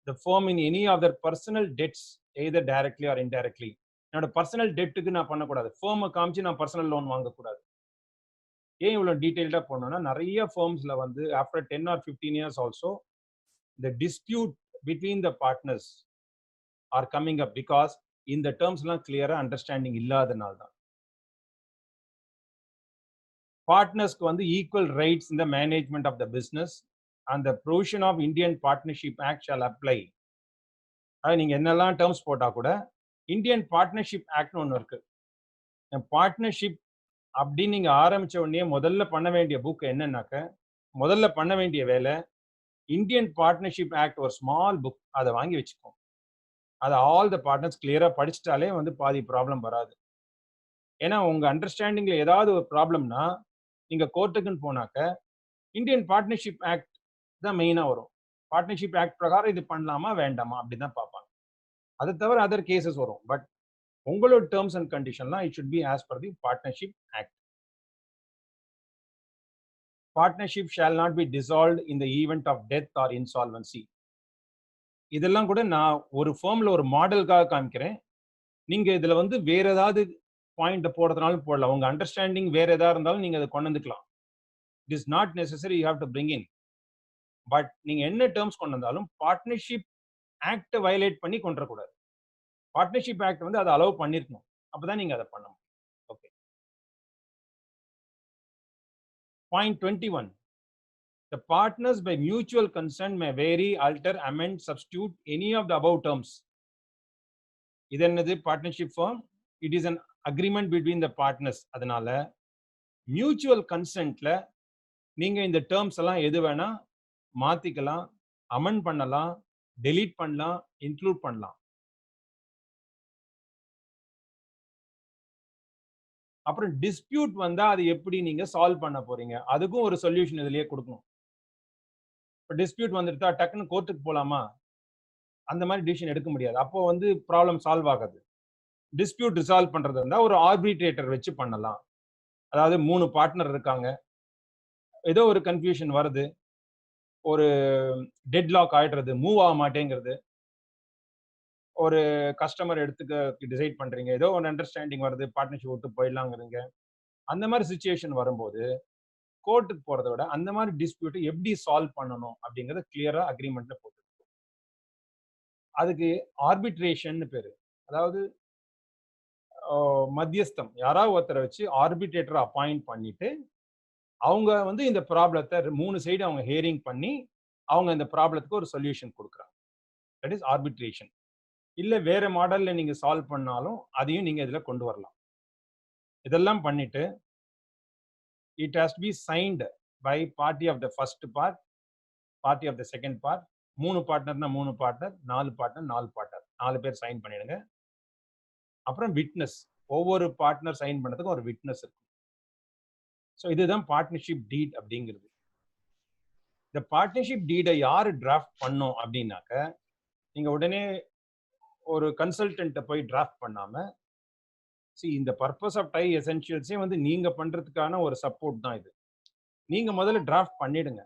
the firm in any of their personal debts either directly or indirectly. என்னோட பர்சனல் டெட்டுக்கு நான் பண்ணக்கூடாது, ஃபேர்மை காமிச்சு நான் பர்சனல் லோன் வாங்கக்கூடாது. ஏன் இவ்வளவு டீடைல்டா போனோம்னா, நிறைய ஃபேர்ம்ஸ்ல வந்து after 10 or 15 years also the dispute between the partners are coming up because இந்த டேர்ம்ஸ்லாம் கிளியரா அண்டர்ஸ்டாண்டிங் இல்லாதனால தான். பார்ட்னர்ஸ்க்கு வந்து equal rights in the management of the business and the provision of Indian Partnership Act shall apply. அது நீங்க என்னெல்லாம் டேர்ம்ஸ் போட்டா கூட இந்தியன் பார்ட்னர்ஷிப் ஆக்ட்னு ஒன்று இருக்கு. பார்ட்னர்ஷிப் அப்படின்னு நீங்க ஆரம்பிச்ச உடனே முதல்ல பண்ண வேண்டிய புக் என்னன்னாக்க முதல்ல பண்ண வேண்டிய வேலை இந்தியன் பார்ட்னர்ஷிப் ஆக்ட் ஒரு ஸ்மால் புக் அதை வாங்கி வச்சுக்கோங்க. அதை ஆல் த பார்ட்னர்ஸ் கிளியரா படிச்சுட்டாலே வந்து பாதி ப்ராப்ளம் வராது. ஏன்னா உங்க அண்டர்ஸ்டாண்டிங்ல ஏதாவது ஒரு ப்ராப்ளம்னா நீங்க கோர்ட்டுக்குன்னு போனாக்க இந்தியன் பார்ட்னர்ஷிப் ஆக்ட் தான் மெயினா வரும். பார்ட்னர்ஷிப் ஆக்ட் பிரகாரம் இது பண்ணலாமா வேண்டாமா அப்படிதான் பார்ப்பாங்க. அதை தவிர அதர் கேசஸ் வரும். பட் உங்களோட டேர்ம்ஸ் அண்ட் கண்டிஷன்லாம் it should be as per the partnership act. Partnership shall not be dissolved in the event of death or insolvency. இதெல்லாம் கூட நான் ஒரு ஃபார்ம்ல ஒரு மாடலுக்காக காமிக்கிறேன். நீங்க இதுல வந்து வேற ஏதாவது பாயிண்ட் போடுறதுனாலும் போடலாம். உங்க அண்டர்ஸ்டாண்டிங் வேற ஏதாவது இருந்தாலும் நீங்க அதை கொண்டு வந்துக்கலாம். It is not necessary you have to bring in. But நீங்க என்ன டேர்ம்ஸ் கொண்டு வந்தாலும் பார்ட்னர்ஷிப் ஆக்ட் வயலேட் பண்ணி கொண்டு வரக்கூடாது. பார்ட்னர்ஷிப் ஆக்ட் வந்து அதை அலோவ் பண்ணிருக்கணும். அப்பதான் நீங்க அதை பண்ணணும். Okay. Point 21. The partners by mutual consent may vary, alter, amend, substitute any of the above terms. இது என்னது partnership form? It is an agreement between the partners. அதனால மியூச்சுவல் கன்சென்ட்ல நீங்க இந்த டேர்ம்ஸ் எல்லாம் எது வேணா மாத்திக்கலாம், அமெண்ட் பண்ணலாம், டெலீட் பண்ணலாம், இன்க்ளூட் பண்ணலாம். அப்புறம் டிஸ்பியூட் வந்தா அது எப்படி நீங்க சால்வ் பண்ண போறீங்க, அதுக்கும் ஒரு சொல்யூஷன் இதுலயே கொடுக்கணும். இப்போ டிஸ்பியூட் வந்துட்டா டக்குன்னு கோர்ட்டுக்கு போலாமா? அந்த மாதிரி டிசிஷன் எடுக்க முடியாது. அப்போ வந்து ப்ராப்ளம் சால்வ் ஆகாது. டிஸ்பியூட் ரிசால்வ் பண்றது இருந்தா ஒரு ஆர்பிட்ரேட்டர் வச்சு பண்ணலாம். அதாவது 3 பார்ட்னர் இருக்காங்க, ஏதோ ஒரு கன்ஃபியூஷன் வருது, ஒரு டெட்லாக் ஆயிடுறது, மூவ் ஆக மாட்டேங்கிறது, ஒரு கஸ்டமர் எடுத்துக்க டிசைட் பண்றீங்க, ஏதோ ஒரு அண்டர்ஸ்டாண்டிங் வருது, பார்ட்னர்ஷிப் விட்டு போயிடலாங்கிறீங்க. அந்த மாதிரி சிச்சுவேஷன் வரும்போது கோர்ட்டுக்கு போறதை விட அந்த மாதிரி டிஸ்பியூட் எப்படி சால்வ் பண்ணணும் அப்படிங்கறத கிளியரா அக்ரிமெண்ட்ல போட்டு, அதுக்கு ஆர்பிட்ரேஷன் பேரு. அதாவது மத்தியஸ்தம் யாராவது ஒருத்தரை வச்சு ஆர்பிட்ரேட்டர் அப்பாயிண்ட் பண்ணிட்டு அவங்க வந்து இந்த ப்ராப்ளத்தை 3 சைடு அவங்க ஹியரிங் பண்ணி அவங்க இந்த ப்ராப்ளத்துக்கு ஒரு சொல்யூஷன் கொடுக்குறாங்க. That is arbitration. இல்ல வேற மாடல்ல நீங்க சால்வ் பண்ணாலும் அதையும் நீங்க இதுல கொண்டு வரலாம். இதெல்லாம் பண்ணிட்டு it has to be signed by party of the first part, party of the second part. 3 பார்ட்னர்னா 3 partner, 4 partner 4 partner, 4 பேர் சைன் பண்ணிடுங்க. அப்புறம் விட்னஸ், ஒவ்வொரு பார்ட்னர் சைன் பண்ணதுக்கும் ஒரு விட்னஸ் இருக்கும். ஸோ இதுதான் பார்ட்னர்ஷிப் டீட் அப்படிங்கிறது. இந்த பார்ட்னர்ஷிப் டீடை யாரு டிராஃப்ட் பண்ணும் அப்படின்னாக்க, நீங்க உடனே ஒரு கன்சல்டன்ட்டை போய் டிராஃப்ட் பண்ணாம, இந்த பர்பஸ் ஆஃப் டை எசென்ஷியல்ஸே வந்து நீங்க பண்றதுக்கான ஒரு சப்போர்ட் தான் இது. நீங்க முதல்ல டிராஃப்ட் பண்ணிடுங்க.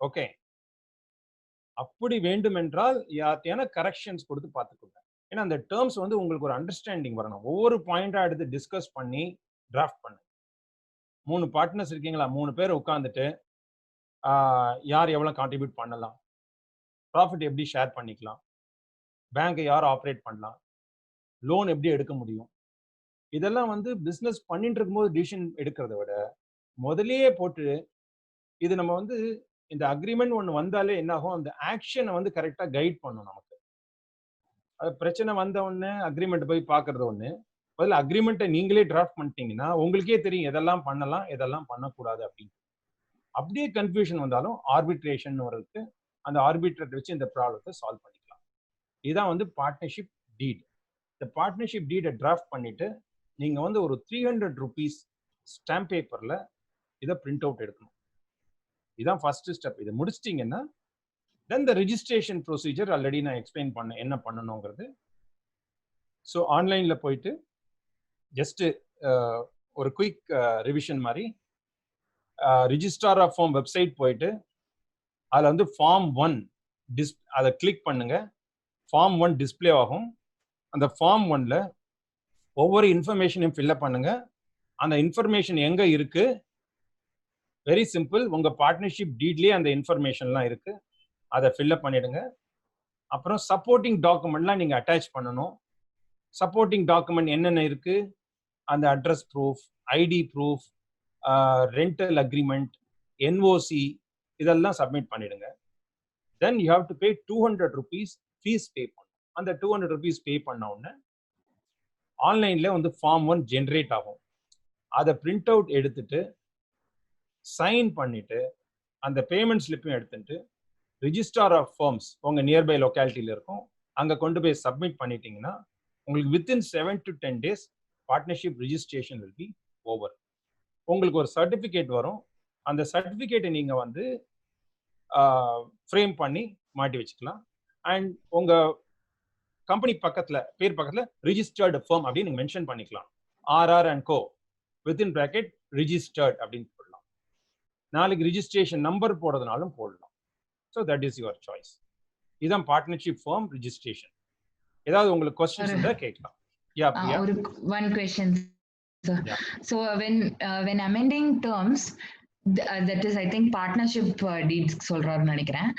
ஓகே. அப்படி வேண்டும் என்றால் யார்ட்டையான கரெக்ஷன்ஸ் கொடுத்து பார்த்துக்கோங்க. ஏன்னா அந்த டேர்ம்ஸ் வந்து உங்களுக்கு ஒரு அண்டர்ஸ்டாண்டிங் வரணும். ஒவ்வொரு பாயிண்டா எடுத்து டிஸ்கஸ் பண்ணி டிராஃப்ட் பண்ணுங்க. 3 பார்ட்னர்ஸ் இருக்கீங்களா, 3 பேர் உட்காந்துட்டு யார் எவ்வளவு கான்ட்ரிபியூட் பண்ணலாம், ப்ராஃபிட் எப்படி ஷேர் பண்ணிக்கலாம், பேங்கை யார் ஆப்ரேட் பண்ணலாம், லோன் எப்படி எடுக்க முடியும், இதெல்லாம் வந்து பிசினஸ் பண்ணிட்டு இருக்கும்போது டிசிஷன் எடுக்கிறத விட முதல்லயே போட்டு இது நம்ம வந்து இந்த அக்ரிமெண்ட் ஒன்று வந்தாலே என்ன ஆகும், அந்த ஆக்ஷனை வந்து கரெக்டா கைட் பண்ணும் நமக்கு. அது பிரச்சனை வந்த உடனே அக்ரிமெண்ட் போய் பார்க்கறது ஒண்ணு, முதல்ல அக்ரிமெண்ட்டை நீங்களே டிராஃப்ட் பண்ணிட்டீங்கன்னா உங்களுக்கே தெரியும் எதெல்லாம் பண்ணலாம் எதெல்லாம் பண்ணக்கூடாது அப்படின்னு. அப்படியே கன்ஃபியூஷன் வந்தாலும் ஆர்பிட்ரேஷன் இருக்கு, அந்த ஆர்பிட்ரேட்டர் வச்சு இந்த ப்ராப்ளத்தை சால்வ் பண்ணிக்கலாம். இதுதான் வந்து பார்ட்னர்ஷிப் டீட். இந்த பார்ட்னர்ஷிப் டீடை டிராஃப்ட் பண்ணிட்டு நீங்க வந்து ஒரு 300 rupees ஸ்டாம்ப் பேப்பர்ல இதை பிரிண்ட் அவுட் எடுக்கணும். இதுதான் ஃபர்ஸ்ட் ஸ்டெப். இதை முடிச்சிட்டீங்கன்னா தென் த ரெஜிஸ்ட்ரேஷன் ப்ரொசீஜர் ஆல்ரெடி நான் எக்ஸ்பிளைன் பண்ண என்ன பண்ணணுங்கிறது. ஸோ ஆன்லைன்ல போயிட்டு ஜஸ்ட் ஒரு குயிக் ரிவிஷன் மாதிரி ரிஜிஸ்ட்ரார் ஆஃப் ஃபார்ம் வெப்சைட் போயிட்டு அதில் வந்து ஃபார்ம் 1 அதை கிளிக் பண்ணுங்க. ஃபார்ம் 1 டிஸ்பிளே ஆகும். அந்த ஃபார்ம் 1ல ஒவ்வொரு இன்ஃபர்மேஷனையும் ஃபில்அப் பண்ணுங்க. அந்த இன்ஃபர்மேஷன் எங்க இருக்கு? வெரி சிம்பிள், உங்க பார்ட்னர்ஷிப் டீட்லயே அந்த இன்ஃபர்மேஷன்லாம் இருக்கு. அதை ஃபில்அப் பண்ணிடுங்க. அப்புறம் சப்போர்ட்டிங் டாக்குமெண்ட்லாம் நீங்க அட்டாச் பண்ணணும். சப்போர்ட்டிங் டாக்குமெண்ட் என்னென்ன இருக்கு? அந்த address proof, ID proof, rental agreement, NOC, இதெல்லாம் சப்மிட் பண்ணிடுங்க. Then you have to pay 200 rupees fees pay பண்ணணும். அந்த 200 rupees பே பண்ண உடனே ஆன்லைன்ல வந்து ஃபார்ம் 1 ஜென்ரேட் ஆகும். அதை பிரிண்ட் அவுட் எடுத்துட்டு சைன் பண்ணிட்டு அந்த பேமெண்ட் ஸ்லிப்பையும் எடுத்துட்டு ரிஜிஸ்ட்ரார் ஆஃப் ஃபர்ம்ஸ் உங்கள் நியர்பை லொக்காலிட்டியில் இருக்கும், அங்கே கொண்டு போய் சப்மிட் பண்ணிட்டீங்கன்னா உங்களுக்கு within 7 to 10 days partnership registration will be over. உங்களுக்கு ஒரு சர்டிஃபிகேட் வரும், அந்த சர்டிஃபிகேட்டை நீங்கள் வந்து ஃப்ரேம் பண்ணி மாட்டி வச்சுக்கலாம். அண்ட் உங்கள் கம்பெனி பேர் பக்கத்தில் ரிஜிஸ்டர்டு ஃபர்ம் அப்படின்னு நீங்கள் மென்ஷன் பண்ணிக்கலாம். RR and Co within bracket registered அப்படின்னு போடலாம். நாளைக்கு ரிஜிஸ்ட்ரேஷன் நம்பர் போடுறதுனாலும் போடலாம். So that is your choice. இதுதான் பார்ட்னர்ஷிப் ஃபார்ம் ரிஜிஸ்ட்ரேஷன். ஏதாவது உங்களுக்கு கொஸ்டின்ஸ் இருந்தா கேட்கலாம். ஒரு one question sir. So when amending terms, that is I think partnership deeds சொல்றாருன்னு நினைக்கிறேன்.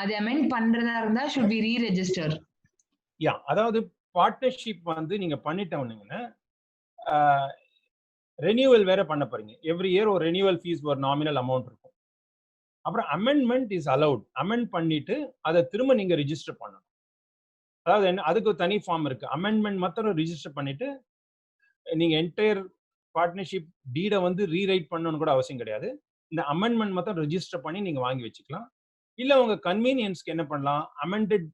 அது amend பண்றதா இருந்தா should we re-register? அதாவது பார்ட்னர்ஷிப் வந்து நீங்க பண்ணிட்டவனீங்கன்னா ரெனியூவல் வேற பண்ண போறீங்க. எவ்ரி இயர் ஒரு ரெனியூவல் ஃபீஸ் ஒரு நாமினல் அமௌண்ட் இருக்கும். அப்புறம் அமெண்ட்மெண்ட் இஸ் அலவுட். அமெண்ட் பண்ணிட்டு அதை திரும்ப நீங்க ரிஜிஸ்டர் பண்ணணும். அதாவது என்ன, அதுக்கு தனி ஃபார்ம் இருக்கு. அமெண்ட்மெண்ட் மாத்திரம் ரிஜிஸ்டர் பண்ணிட்டு நீங்க என்டையர் பார்ட்னர்ஷிப் டீடை வந்து ரீரைட் பண்ணணும்னு கூட அவசியம் கிடையாது. இந்த அமெண்ட்மெண்ட் மாத்திரம் ரிஜிஸ்டர் பண்ணி நீங்க வாங்கி வச்சுக்கலாம். இல்ல உங்க கன்வீனியன்ஸ்க்கு என்ன பண்ணலாம், அமெண்டட்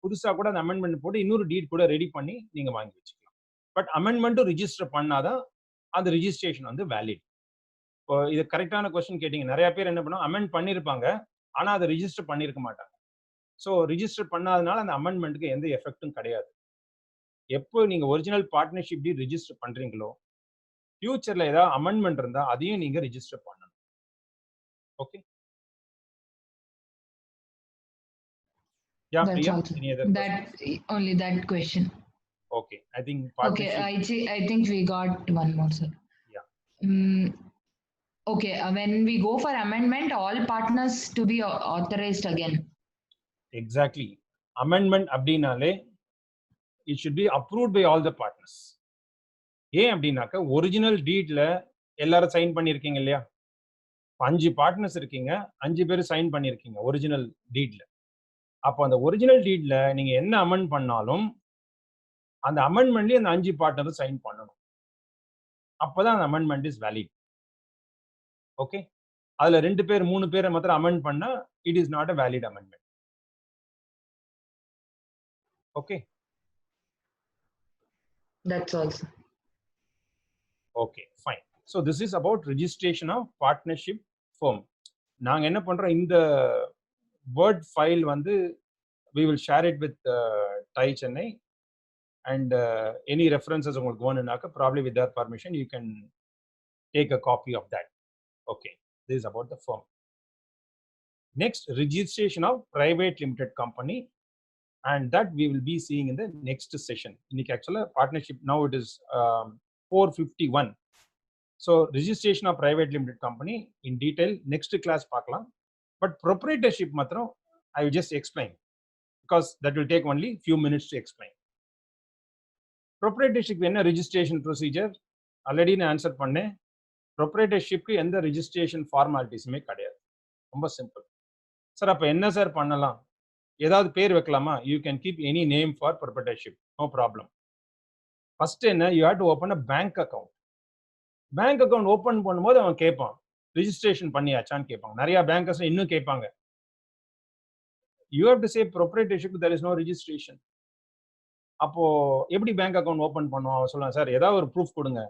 புதுசா கூட அந்த அமெண்ட்மெண்ட் போட்டு இன்னொரு டீட் கூட ரெடி பண்ணி நீங்க வாங்கி வச்சுக்கலாம். பட் அமெண்ட்மெண்ட்டும் ரிஜிஸ்டர் பண்ணாதான் அந்த ரிஜிஸ்ட்ரேஷன் வந்து வேலிட். இப்போ இது கரெக்டான கொஸ்டின் கேட்டீங்க. நிறைய பேர் என்ன பண்ணுவோம், அமெண்ட் பண்ணியிருப்பாங்க ஆனா அதை ரிஜிஸ்டர் பண்ணியிருக்க மாட்டாங்க. ஸோ ரிஜிஸ்டர் பண்ணாதனால அந்த அமெண்ட்மெண்ட்டுக்கு எந்த எஃபெக்டும் கிடையாது. எப்போ நீங்க ஒரிஜினல் பார்ட்னர்ஷிப் டீட் ரிஜிஸ்டர் பண்றீங்களோ ஃபியூச்சர்ல ஏதாவது அமெண்ட்மெண்ட் இருந்தா அதையும் நீங்க ரிஜிஸ்டர் பண்ணணும். Okay. Yeah, Priya, any other question? Only that question. Okay, I think I think we got one more, sir. Yeah. Okay, when we go for amendment, all partners to be authorized again. Exactly. Amendment அப்படினாலே it should be approved by all the partners. ஏன் அப்படின்னாக்க ஒரிஜினல் டீட்ல எல்லாரும் சைன் பண்ணியிருக்கீங்க இல்லையா? 5 பார்ட்னர்ஸ் இருக்கீங்க, 5 பேர் சைன் பண்ணியிருக்கீங்க ஒரிஜினல் டீட்ல. அப்போ அந்த ஒரிஜினல் டீட்ல நீங்க என்ன அமெண்ட் பண்ணாலும் அந்த அமெண்ட்மெண்ட்லயே அந்த 5 பார்ட்னரும் சைன் பண்ணணும். அப்பதான் அந்த அமெண்ட்மெண்ட் இஸ் வேலிட். ஓகே. அதுல 2 பேர் 3 பேரை மாத்திரம் அமெண்ட் பண்ணா it is not a valid amendment. Okay. That's all. Okay, fine. So this is about registration of partnership firm. நாங்க என்ன பண்றோம், இந்த word file வந்து we will share it with TiE Chennai, and any references உங்களுக்கு வேணும்னாக்க probably with their permission you can take a copy of that. Okay, this is about the firm. Next, registration of private limited company, and that we will be seeing in the next session. இன்னைக்கு actually partnership, now it is 451. So registration of private limited company in detail next class பார்க்கலாம். But proprietorship matram I will just explain because that will take only few minutes to explain. Proprietorship என்ன registration procedure already நான் ஆன்சர் பண்ணேன். proprietorshipக்கு எந்த registration formalities-மே கிடையாது. ரொம்ப சிம்பிள். சார் அப்ப என்ன சார் பண்ணலாம்? ஏதாவது பேர் வைக்கலாமா? You can keep any name for proprietorship, no problem. First என்ன, you have to open a bank account. Bank account open பண்ணும்போது அவன் கேட்பான், ரிஜிஸ்ட்ரேஷன் பண்ணியாச்சான்னு கேட்பாங்க. நிறைய பேங்கர்ஸ் இன்னும் கேட்பாங்க. You have to say proprietorship there is no registration. அப்போ எப்படி பேங்க் அக்கௌண்ட் ஓபன் பண்ணுவோம்? அவன் சொல்லுவான், சார் ஏதாவது ஒரு ப்ரூஃப் கொடுங்க.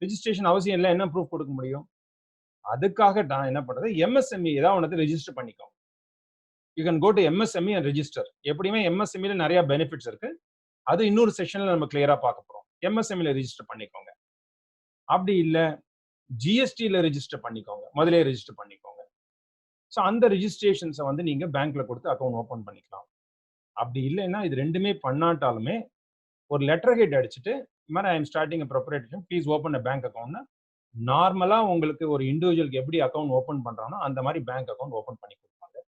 ரிஜிஸ்ட்ரேஷன் அவசியம் இல்லை, என்ன ப்ரூஃப் கொடுக்க முடியும்? அதுக்காக நான் என்ன பண்றது, எம்எஸ்எம்இ ஏதாவது ஒன்று ரெஜிஸ்டர் பண்ணிக்கோ. You can go to MSME and register. எப்படியுமே எம்எஸ்எம்இல நிறைய பெனிஃபிட்ஸ் இருக்கு. அது இன்னொரு செஷன்ல நம்ம கிளியரா பார்க்க போறோம். எம்எஸ்எம்இல ரெஜிஸ்டர் பண்ணிக்கோங்க. அப்படி இல்லை ஜிஎஸ்டியில் ரெஜிஸ்டர் பண்ணிக்கோங்க, முதலே ரெஜிஸ்டர் பண்ணிக்கோங்க. ஸோ அந்த ரெஜிஸ்ட்ரேஷன்ஸை வந்து நீங்கள் பேங்க்ல கொடுத்து அக்கௌண்ட் ஓப்பன் பண்ணிக்கலாம். அப்படி இல்லைன்னா இது ரெண்டுமே பண்ணாட்டாலுமே ஒரு லெட்டர் ஹெட் அடிச்சுட்டு இந்த மாதிரி I am starting proprietorship please open a bank அக்கௌண்ட்னா நார்மலாக உங்களுக்கு ஒரு இண்டிவிஜுவலுக்கு எப்படி அக்கௌண்ட் ஓப்பன் பண்ணுறானோ அந்த மாதிரி பேங்க் அக்கௌண்ட் ஓப்பன் பண்ணி கொடுப்பாங்க.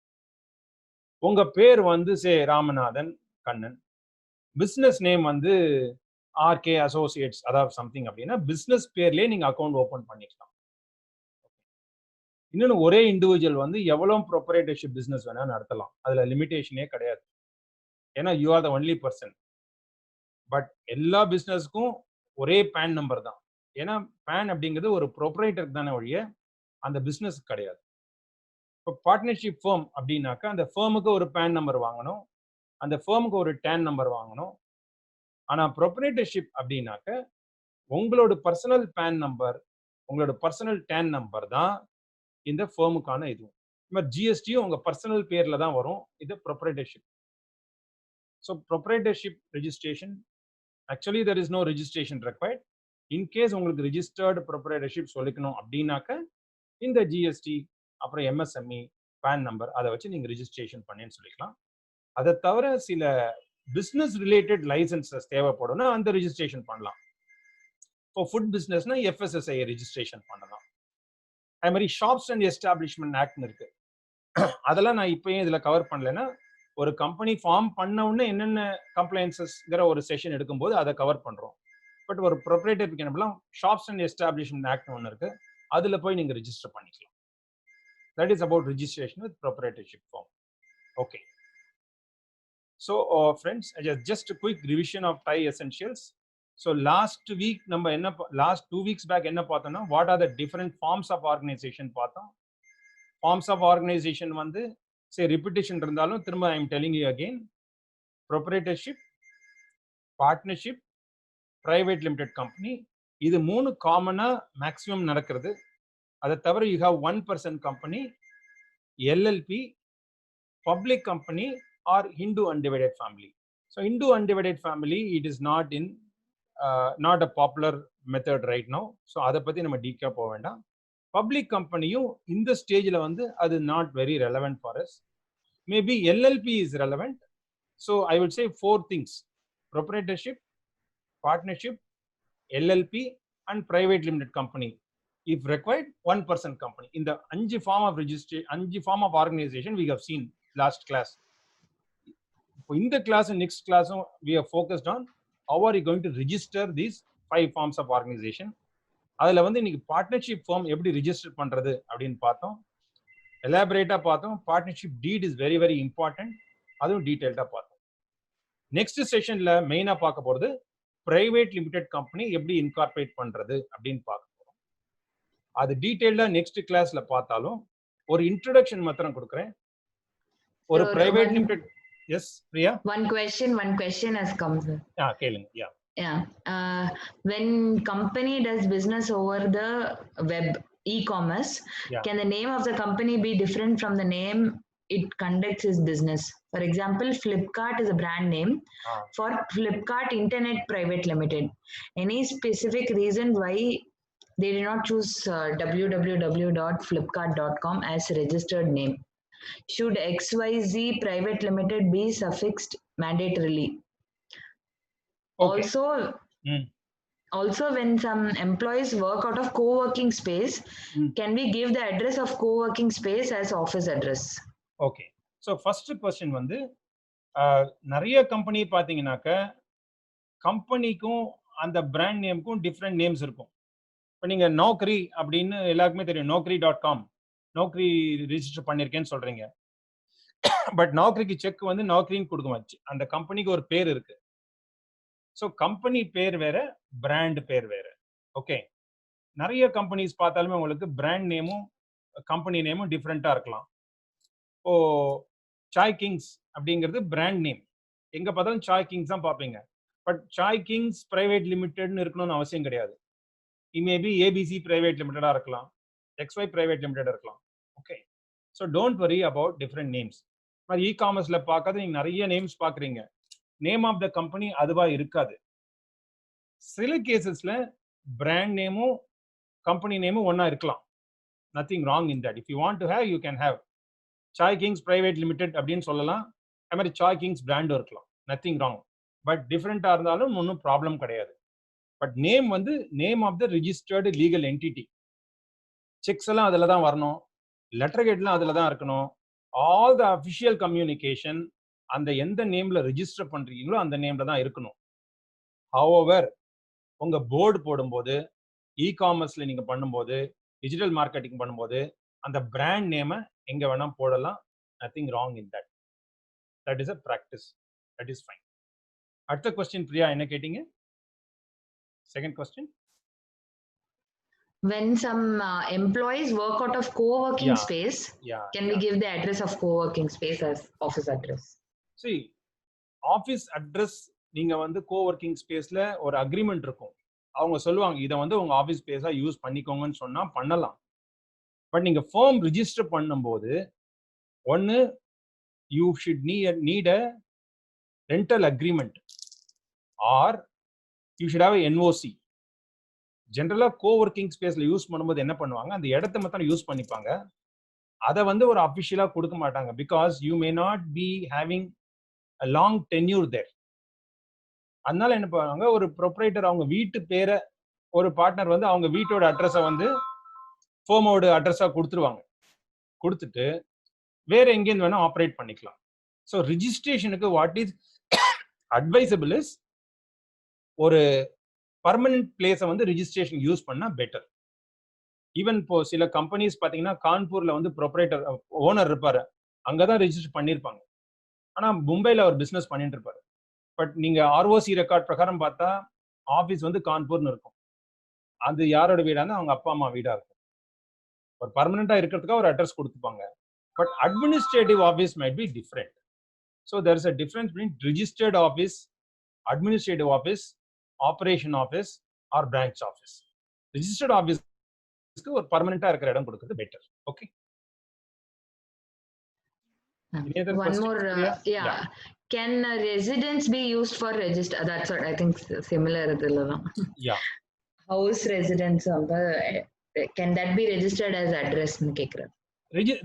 உங்கள் பேர் வந்து ராமநாதன் கண்ணன், பிஸ்னஸ் நேம் வந்து ஆர்கே அசோசியேட்ஸ் அதாவது சம்திங் அப்படின்னா பிசினஸ் பேர்லயே நீங்க அக்கௌண்ட் ஓபன் பண்ணிக்கலாம். இன்னொன்று, ஒரே இண்டிவிஜுவல் வந்து எவ்வளவு ப்ரொப்ரைட்டர்ஷிப் பிசினஸ் வேணா நடத்தலாம், அதுல லிமிடேஷனே கிடையாது. ஏன்னா you are the only person. But எல்லா பிசினஸ்க்கும் ஒரே பேன் நம்பர் தான். ஏன்னா பேன் அப்படிங்கிறது ஒரு ப்ரொப்ரைட்டருக்கு தானே ஒழிய அந்த பிசினஸ் கிடையாது. இப்போ பார்ட்னர்ஷிப் ஃபேம் அப்படின்னாக்கா அந்த ஃபேமுக்கு ஒரு பேன் நம்பர் வாங்கணும், அந்த ஃபேமுக்கு ஒரு டேன் நம்பர் வாங்கணும். ஆனா ப்ரொப்ரைட்டர்ஷிப் அப்படின்னாக்க உங்களோட பர்சனல் பேன் நம்பர், உங்களோட பர்சனல் டேன் நம்பர் தான் இந்த ஃபேமுக்கான இது. ஜிஎஸ்டியும் உங்க பர்சனல் பேர்ல தான் வரும். இது proprietorship. So proprietorship registration, actually there is no registration required. In case உங்களுக்கு ரிஜிஸ்டர்டு ப்ரொப்ரைட்டர்ஷிப் சொல்லிக்கணும் அப்படின்னாக்க இந்த ஜிஎஸ்டி அப்புறம் எம்எஸ்எம்இ பேன் நம்பர் அதை வச்சு நீங்க ரெஜிஸ்ட்ரேஷன் பண்ணேன்னு சொல்லிக்கலாம். அதை தவிர சில பிசினஸ் ரிலேட்டட் லைசன்சஸ் தேவைப்படும்னா அந்த ரெஜிஸ்ட்ரேஷன் பண்ணலாம். இப்போ ஃபுட் பிசினஸ்னா எஃப்எஸ்எஸ்ஐ ரெஜிஸ்ட்ரேஷன் பண்ணலாம். அதே மாதிரி ஷாப்ஸ் அண்ட் எஸ்டாப்ளிஷ்மெண்ட் ஆக்ட்னு இருக்கு. அதெல்லாம் நான் இப்பயும் இதுல கவர் பண்ணலைன்னா ஒரு கம்பெனி ஃபார்ம் பண்ண உடனே என்னென்ன கம்ப்ளைன்சஸ்ங்கிற ஒரு செஷன் எடுக்கும்போது அதை கவர் பண்றோம். பட் ஒரு ப்ரொப்ரைட்டருக்கு என்ன ஷாப்ஸ் அண்ட் எஸ்டாப்ளிஷ்மெண்ட் ஆக்ட் ஒன்று இருக்கு, அதுல போய் நீங்க ரெஜிஸ்டர் பண்ணிக்கலாம். That is about registration with proprietorship form. Okay, so friends, just quick revision of TiE essentials. So last week நம்ம என்ன, லாஸ்ட் 2 weeks பேக் என்ன பார்த்தோம்னா, what are the different forms of organisation பார்த்தோம். ஃபார்ம்ஸ் ஆஃப் ஆர்கனைசேஷன் வந்து சரி ரிப்பிட்டேஷன் இருந்தாலும் திரும்ப I am telling you again, proprietorship, partnership, private limited company, இது 3 காமனா மேக்ஸிமம் நடக்கிறது. அதை தவிர you have 1% company, LLP, public company or Hindu undivided family. So Hindu undivided family it is not in not a popular method right no. So அதை பற்றி நம்ம டீக்காக போக வேண்டாம். பப்ளிக் கம்பெனியும் இந்த ஸ்டேஜில் வந்து அது not very relevant for us. Maybe LLB is relevant. So I would say 4 things: proprietorship, partnership, LLP and private limited company. If required, 1% company. In the 5 form of registration, 5 form of organization we have seen last class. In the class and next class, we have focused on how are you going to register these 5 forms of organization. அதில் வந்து இன்னைக்கு பார்ட்னர்ஷிப் ஃபார்ம் எப்படி ரிஜிஸ்டர் பண்றது அப்படின்னு பார்த்தோம், எலாபரேட்டா பார்த்தோம். Partnership deed is very very important, அதுவும் டீடைல்டா பார்த்தோம். நெக்ஸ்ட் செஷன்ல மெயினா பார்க்க போறது பிரைவேட் லிமிடெட் கம்பெனி எப்படி இன்கார்பரேட் பண்றது அப்படின்னு பார்க்க போறோம். அது டீடைல்டா நெக்ஸ்ட் கிளாஸ்ல பார்த்தாலும் ஒரு இன்ட்ரோடக்ஷன் மாத்திரம் கொடுக்குறேன். ஒரு private limited. Yes Priya, one question has come, sir. கேளுங்க. When company does business over the web, e-commerce, can the name of the company be different from the name it conducts its business? For example, Flipkart is a brand name for Flipkart Internet Private Limited. Any specific reason why they did not choose www.flipkart.com as registered name? Should XYZ Private Limited be suffixed mandatorily? Okay. Also, when some employees work out of co-working space, can we give the address of co-working space as office address? Okay. So first question வந்து நிறைய கம்பெனி பார்த்தீங்கன்னாக்க கம்பெனிக்கும் அந்த பிராண்ட் நேமுக்கும் டிஃப்ரெண்ட் நேம்ஸ் இருக்கும். இப்போ நீங்க நௌக்கரி அப்படின்னு எல்லாருக்குமே தெரியும், நௌக்கரி.com, நௌக்கரி ரிஜிஸ்டர் பண்ணியிருக்கேன்னு சொல்றீங்க. பட் நௌக்கரிக்கு செக் வந்து நௌக்கரின்னு கொடுக்க, அந்த கம்பெனிக்கு ஒரு பேர் இருக்கு. ஸோ கம்பெனி பேர் வேற, பிராண்ட் பேர் வேற. ஓகே, நிறைய கம்பெனிஸ் பார்த்தாலுமே உங்களுக்கு பிராண்ட் நேமும் கம்பெனி நேமும் டிஃப்ரெண்டா இருக்கலாம். ஓ, சாய் கிங்ஸ் அப்படிங்கிறது பிராண்ட் நேம், எங்க பார்த்தாலும் சாய் கிங்ஸ் தான் பார்ப்பீங்க. பட் சாய் கிங்ஸ் பிரைவேட் லிமிடெட்னு இருக்கணும்னு அவசியம் கிடையாது. மேபி ஏபிசி பிரைவேட் லிமிடெடா இருக்கலாம், XY பிரைவேட் லிமிடெட் இருக்கலாம். Okay, so don't worry about different names. இ காமர்ஸ்ல பார்க்காத நீங்க நிறைய நேம்ஸ் பார்க்குறீங்க, நேம் ஆஃப் த கம்பெனி அதுவா இருக்காது. சில கேசஸ்ல பிராண்ட் நேமும் கம்பெனி நேமும் ஒன்னா இருக்கலாம். Nothing wrong in that. If you want to have, you can have Sai Kings private limited அப்படின்னு சொல்லலாம். அது மாதிரி சாய் கிங்ஸ் பிராண்டும் இருக்கலாம், நத்திங் ராங். பட் டிஃப்ரெண்டா இருந்தாலும் ஒன்றும் ப்ராப்ளம் கிடையாது. பட் நேம் வந்து name of the registered legal entity. Checks எல்லாம் அதில் தான் வரணும், லெட்டர் ஹெட்லாம் அதில் தான் இருக்கணும். ஆல் த அஃபிஷியல் கம்யூனிகேஷன் அந்த எந்த நேம்ல ரிஜிஸ்டர் பண்றீங்களோ அந்த நேம்ல தான் இருக்கணும். ஹவவர் உங்க போர்டு போடும்போது, இ காமர்ஸ்ல நீங்க பண்ணும்போது, டிஜிட்டல் மார்க்கெட்டிங் பண்ணும்போது அந்த பிராண்ட் நேமை எங்க வேணா போடலாம். Nothing wrong in that. That is a practice. That is fine. அடுத்த கொஸ்டின் பிரியா, என்ன கேட்டீங்க? Second question. when some employees work out of co-working Yeah. space, Yeah. can we give the address of co-working space as office address? See, office address நீங்க வந்து கோவொர்க்கிங் ஸ்பேஸ்ல ஒரு அக்ரிமெண்ட் இருக்கும். அவங்க சொல்லுவாங்க இதை வந்து உங்க ஆஃபீஸ் ஸ்பேஸா யூஸ் பண்ணிக்கோங்கன்னு சொன்னா பண்ணலாம். பட் நீங்க ஃபார்ம் ரிஜிஸ்டர் பண்ணும்போது ஒன்னு you should need a rental agreement are you should have NOC. ஜென்ரலா கோவொர்க்கிங் ஸ்பேஸ்ல யூஸ் பண்ணும்போது என்ன பண்ணுவாங்க, அந்த இடத்த மட்டும் யூஸ் பண்ணிப்பாங்க. அதை வந்து ஒரு அபிஷியலா கொடுக்க மாட்டாங்க. Because you may not be having a long tenure there. அதனால என்ன பண்ணுவாங்க, ஒரு ப்ரொப்ரைட்டர் அவங்க வீட்டு பேரை ஒரு பார்ட்னர் வந்து அவங்க வீட்டோட அட்ரஸை வந்து ஃபோமோட அட்ரஸா கொடுத்துருவாங்க. கொடுத்துட்டு வேற எங்கேருந்து வேணா ஆப்ரேட் பண்ணிக்கலாம். ஸோ ரிஜிஸ்ட்ரேஷனுக்கு வாட் இஸ் அட்வைசபிள் இஸ் ஒரு பர்மனன்ட் பிளேஸை வந்து ரிஜிஸ்ட்ரேஷன் யூஸ் பண்ணா பெட்டர். ஈவன் இப்போ சில கம்பெனிஸ் பார்த்தீங்கன்னா கான்பூர்ல வந்து ப்ரொப்ரைட்டர் ஓனர் இருப்பாரு, அங்கதான் ரெஜிஸ்டர் பண்ணியிருப்பாங்க. ஆனா மும்பைல அவர் பிசினஸ் பண்ணிட்டு இருப்பாரு. பட் நீங்க ஆர்ஓசி ரெக்கார்ட் பிரகாரம் பார்த்தா ஆபீஸ் வந்து கான்பூர்னு இருக்கும். அது யாரோட வீடா இருந்தா அவங்க அப்பா அம்மா வீடா இருக்கும். ஒரு பர்மனண்டா இருக்கிறதுக்காக ஒரு அட்ரஸ் கொடுத்துப்பாங்க. But administrative office might be different. So there is a difference between registered office, administrative office, operation office or branch office. Registered ஆஃபீஸ்க்கு ஒரு பர்மனண்டா இருக்கிற இடம் கொடுக்கிறது better. Okay. One more, yeah. Can residence be used for register? That's what I think similar. Yeah. House residence, can that be registered as address?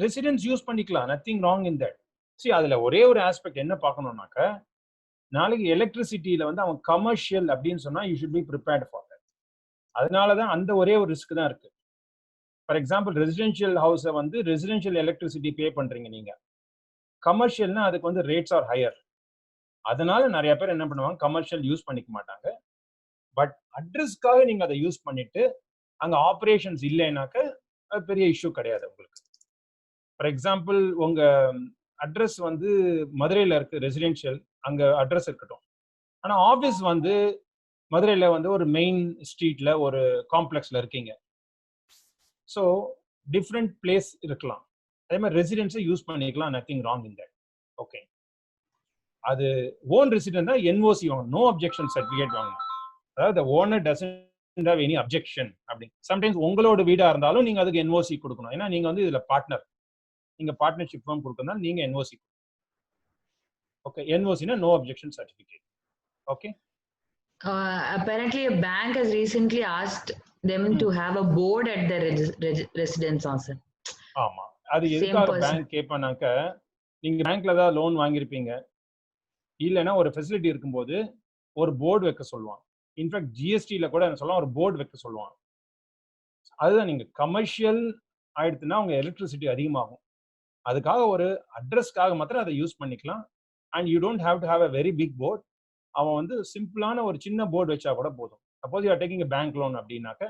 Residence use பண்ணிக்கலாம், nothing wrong in that. See, அதுல ஒரே ஒரு ஆஸ்பெக்ட் என்ன பார்க்கணும்னாக்க, நாளைக்கு எலக்ட்ரிசிட்டியில வந்து அவன் கமர்ஷியல் அப்படின்னு சொன்னா you should be prepared for that. அதனாலதான் அந்த ஒரே ஒரு ரிஸ்க் தான் இருக்கு. ஃபார் எக்ஸாம்பிள் ரெசிடென்ஷியல் ஹவுஸை வந்து ரெசிடென்ஷியல் எலக்ட்ரிசிட்டி பே பண்றீங்க நீங்க. கமர்ஷியல்னா அதுக்கு வந்து ரேட்ஸ் ஆர் ஹையர். அதனால நிறைய பேர் என்ன பண்ணுவாங்க, கமர்ஷியல் யூஸ் பண்ணிக்க மாட்டாங்க. பட் அட்ரஸ்க்காக நீங்க அதை யூஸ் பண்ணிட்டு அங்க ஆப்ரேஷன்ஸ் இல்லைனாக்க அது பெரிய இஷ்யூ கிடையாது உங்களுக்கு. ஃபார் எக்ஸாம்பிள் உங்க அட்ரஸ் வந்து மதுரையில இருக்கு ரெசிடென்ஷியல், அங்க அட்ரஸ் இருக்கட்டும். ஆனா ஆபீஸ் வந்து மதுரையில வந்து ஒரு மெயின் ஸ்ட்ரீட்ல ஒரு காம்ப்ளெக்ஸ்ல இருக்கீங்க. ஸோ டிஃப்ரெண்ட் பிளேஸ் இருக்கலாம். அதே மாதிரி ரெசிடென்ஸை யூஸ் பண்ணிக்கலாம், nothing wrong in that. Okay. அது ஓன் ரெசிடென்ட் தான் என்ஓசி வாங்கணும், நோ அப்ஜெக்ஷன் சர்டிஃபிகேட் வாங்கணும். அதாவது owner doesn't have any objection அப்படி. சம்டைம்ஸ் உங்களோட வீடா இருந்தாலும் நீங்க அதுக்கு என்ஓசி கொடுக்கணும். ஏன்னா நீங்க வந்து இதுல பார்ட்னர், நீங்க பார்ட்னர்ஷிப் ஃபார்ம் கொடுக்கறதுனால நீங்க என்ஓசி. ஓகே. என்ஓசினா no objection certificate. Okay. Apparently a bank has recently asked them to have a board at their residence also. ஆமா. அது எதுக்காக பேங்க் கேட்பானாக்க, நீங்க பேங்க்ல தான் லோன் வாங்கியிருப்பீங்க, இல்லைன்னா ஒரு ஃபெசிலிட்டி இருக்கும்போது ஒரு போர்டு வைக்க சொல்லுவாங்க. இன்ஃபேக்ட் ஜிஎஸ்டியில கூட என்ன சொல்லலாம், ஒரு போர்டு வைக்க சொல்லுவாங்க. அதுதான் நீங்க கமர்ஷியல் ஆயிடுச்சுன்னா உங்க எலக்ட்ரிசிட்டி அதிகமாகும். அதுக்காக ஒரு அட்ரஸ்க்காக மாத்திரம் அதை யூஸ் பண்ணிக்கலாம். And you don't have to have a very big board. அவன் வந்து சிம்பிளான ஒரு சின்ன போர்டு வச்சா கூட போதும். Suppose you are taking a bank loan அப்படின்னாக்க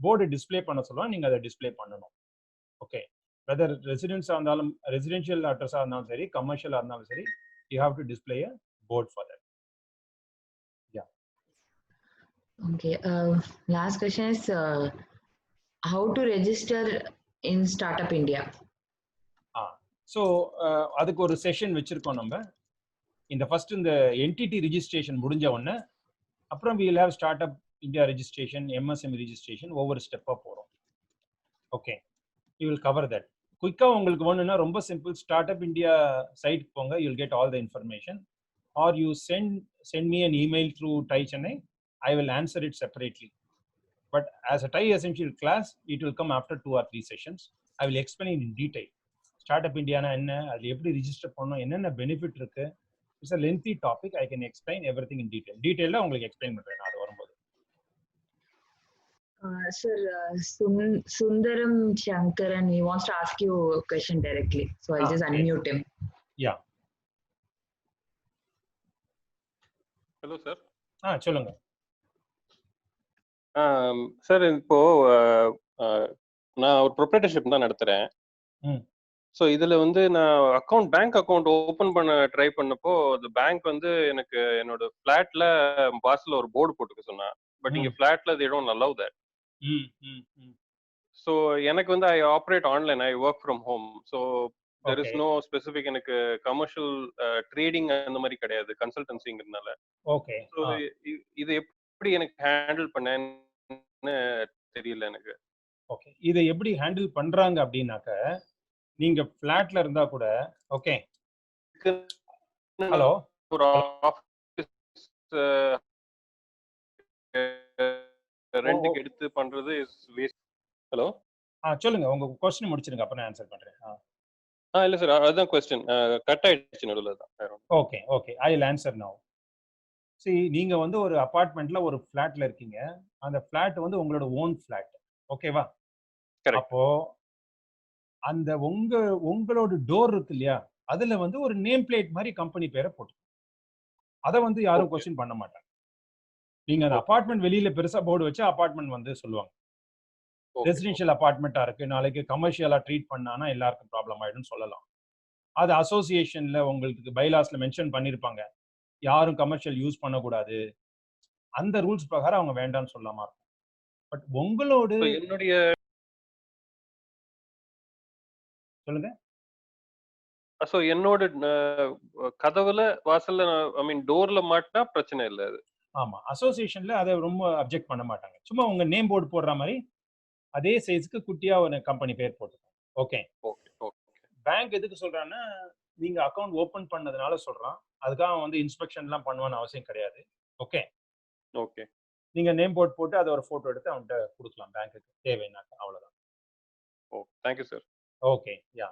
போர்டு டிஸ்பிளே பண்ண சொல்லுவாங்க, நீங்க அதை டிஸ்பிளே பண்ணணும். ஓகே. வெதர் ரெசிடென்ஸா இருந்தாலும், ரெசிடென்ஷியல் அட்ரஸா இருந்தாலும் சரி, கமர்ஷியலா இருந்தாலும் சரி, you have to display a board for that. Yeah. Okay. Last question is how to register in Startup India? So அதுக்கு ஒரு செஷன் வச்சிருக்கோம் நம்ம. இந்த ஃபர்ஸ்ட் இந்த என்டிடி ரிஜிஸ்ட்ரேஷன் முடிஞ்ச உடனே அப்புறம் we will have Startup India registration, MSME registration, ஒவ்வொரு ஸ்டெப்பாக போகிறோம். Okay. You will cover that. குயிக்காக உங்களுக்கு வேணும்னா ரொம்ப சிம்பிள், ஸ்டார்ட்அப் இந்தியா சைட் போங்க, you will get all the information. Or you send me an email through TiE Chennai, I will answer it separately. But as a TiE essential class it will come after 2 or 3 sessions. I will explain in detail. Startup இந்தியானா என்ன, அது எப்படி ரிஜிஸ்டர் பண்ணணும், என்னென்ன பெனிஃபிட் இருக்கு. It's a lengthy topic. I can explain everything in detail. டீடைலில் உங்களுக்கு எக்ஸ்பிளைன் பண்ணுறேன் நான் அது வரும்போது. Sir, Sundaram Shankaran, he wants to ask you a question directly. So I'll just unmute him. Yeah. Hello, sir. சொல்லுங்க. சார், இப்போ நான் ஒரு ப்ரொப்ரைட்டர்ஷிப் தான் நடத்துறேன். ஸோ இதுல வந்து நான் பேங்க் அக்கௌண்ட் ஓபன் பண்ண ட்ரை பண்ணப்போ அந்த பேங்க் வந்து எனக்கு என்னோட ஃபிளாட்ல வாசல்ல ஒரு போர்டு போட்டுக்க சொன்னா. பட் இங்க ஃபிளாட்ல they don't allow that. ம், ம், ம். ஸோ எனக்கு வந்து I operate online, I work from home. So there okay, is no specific எனக்கு கமர்ஷியல் ட்ரேடிங் அந்த மாதிரி கிடையாது, கன்சல்டன்சிங்கிறதுனால. ஓகே. ஸோ இது எப்படி எனக்கு ஹேண்டில் பண்ணேன்னு தெரியல எனக்கு. ஓகே. இத எப்படி ஹேண்டில் பண்றாங்க அப்படின்னாக்க, நீங்க ஃபிளாட்ல இருந்தா கூட ஓகே. ஹலோ, ஒரு ஹலோ. ஆஃபீஸ் ஓ, ஓ. ரெண்டுக்கு எடுத்து பண்றது இஸ் வேஸ்ட். ஹலோ. சொல்லுங்க. உங்க கொஸ்டின் முடிச்சிருங்க. அப்ப நான் ஆன்சர் பண்றேன். இல்ல சார், அதுதான் கொஸ்டின். கட் ஆயிடுச்சு நடுவுல தான். வேற ஒண்ணும். Okay, okay. I will answer now. நீங்க வந்து ஒரு அபார்ட்மெண்ட்ல ஒரு ஃபிளாட்ல இருக்கீங்க. அந்த ஃபிளாட் வந்து உங்களோட ஓன் ஃபிளாட். ஓகேவா? கரெக்ட். அப்போ அந்த உங்களோட டோர் இருக்கு இல்லையா? அதுல வந்து ஒரு நேம் பிளேட் மாரி கம்பெனி பேர போட்டு. அத வந்து யாரும் ஓகே. கொஸ்டின் பண்ண மாட்டாங்க. நீங்க அந்த ஓகே. அபார்ட்மெண்ட் வெளியில பெருசா போர்டு வச்சா அபார்ட்மெண்ட் வந்து சொல்லுவாங்க. ஓகே. ரெசிடென்ஷியல் அபார்ட்மெண்ட்டா இருக்கு. நாளைக்கு கமர்ஷியலா ட்ரீட் பண்ணானா எல்லாருக்கும் ப்ராப்ளம் ஆயிடும்னு சொல்லலாம். அது அசோசியேஷன்ல உங்களுக்கு பைலாஸ்ல மென்ஷன் பண்ணியிருப்பாங்க. யாரும் கமர்ஷியல் யூஸ் பண்ணக்கூடாது. அந்த ரூல்ஸ் பிரகாரம் அவங்க வேண்டாம்னு சொல்லாம இருக்கும். பட் உங்களோட So, என்னுடைய சொல்லுங்க. என்னோட கதவுல வாசல்ல ஐ மீன் டோர்ல மாட்டினா பிரச்சனை இல்ல அது. ஆமா. அசோசியேஷன்ல அத ரொம்ப அப்ஜெக்ட் பண்ண மாட்டாங்க. சும்மா உங்க நேம் போர்டு போடுற மாரி அதே சைஸ்க்கு குட்டியா ஒரு கம்பெனி பேர் போட்டுக்கோங்க. ஓகே. ஓகே. ஓகே. பேங்க் எதுக்கு சொல்றான்னா, நீங்க அக்கவுண்ட் ஓப்பன் பண்ணதுனால சொல்றான். அதுக்காக அவன் வந்து இன்ஸ்பெக்ஷன்லாம் பண்ணுவான்னு அவசியம் கிடையாது. ஓகே. ஓகே. நீங்க நேம் போர்ட் போட்டு அத ஒரு ஃபோட்டோ எடுத்து அவன்ட்ட குடுக்கலாம் பேங்க்குக்கு தேவைன்னாக்க. அவ்வளவுதான். Oh, thank you sir. Okay. Yeah.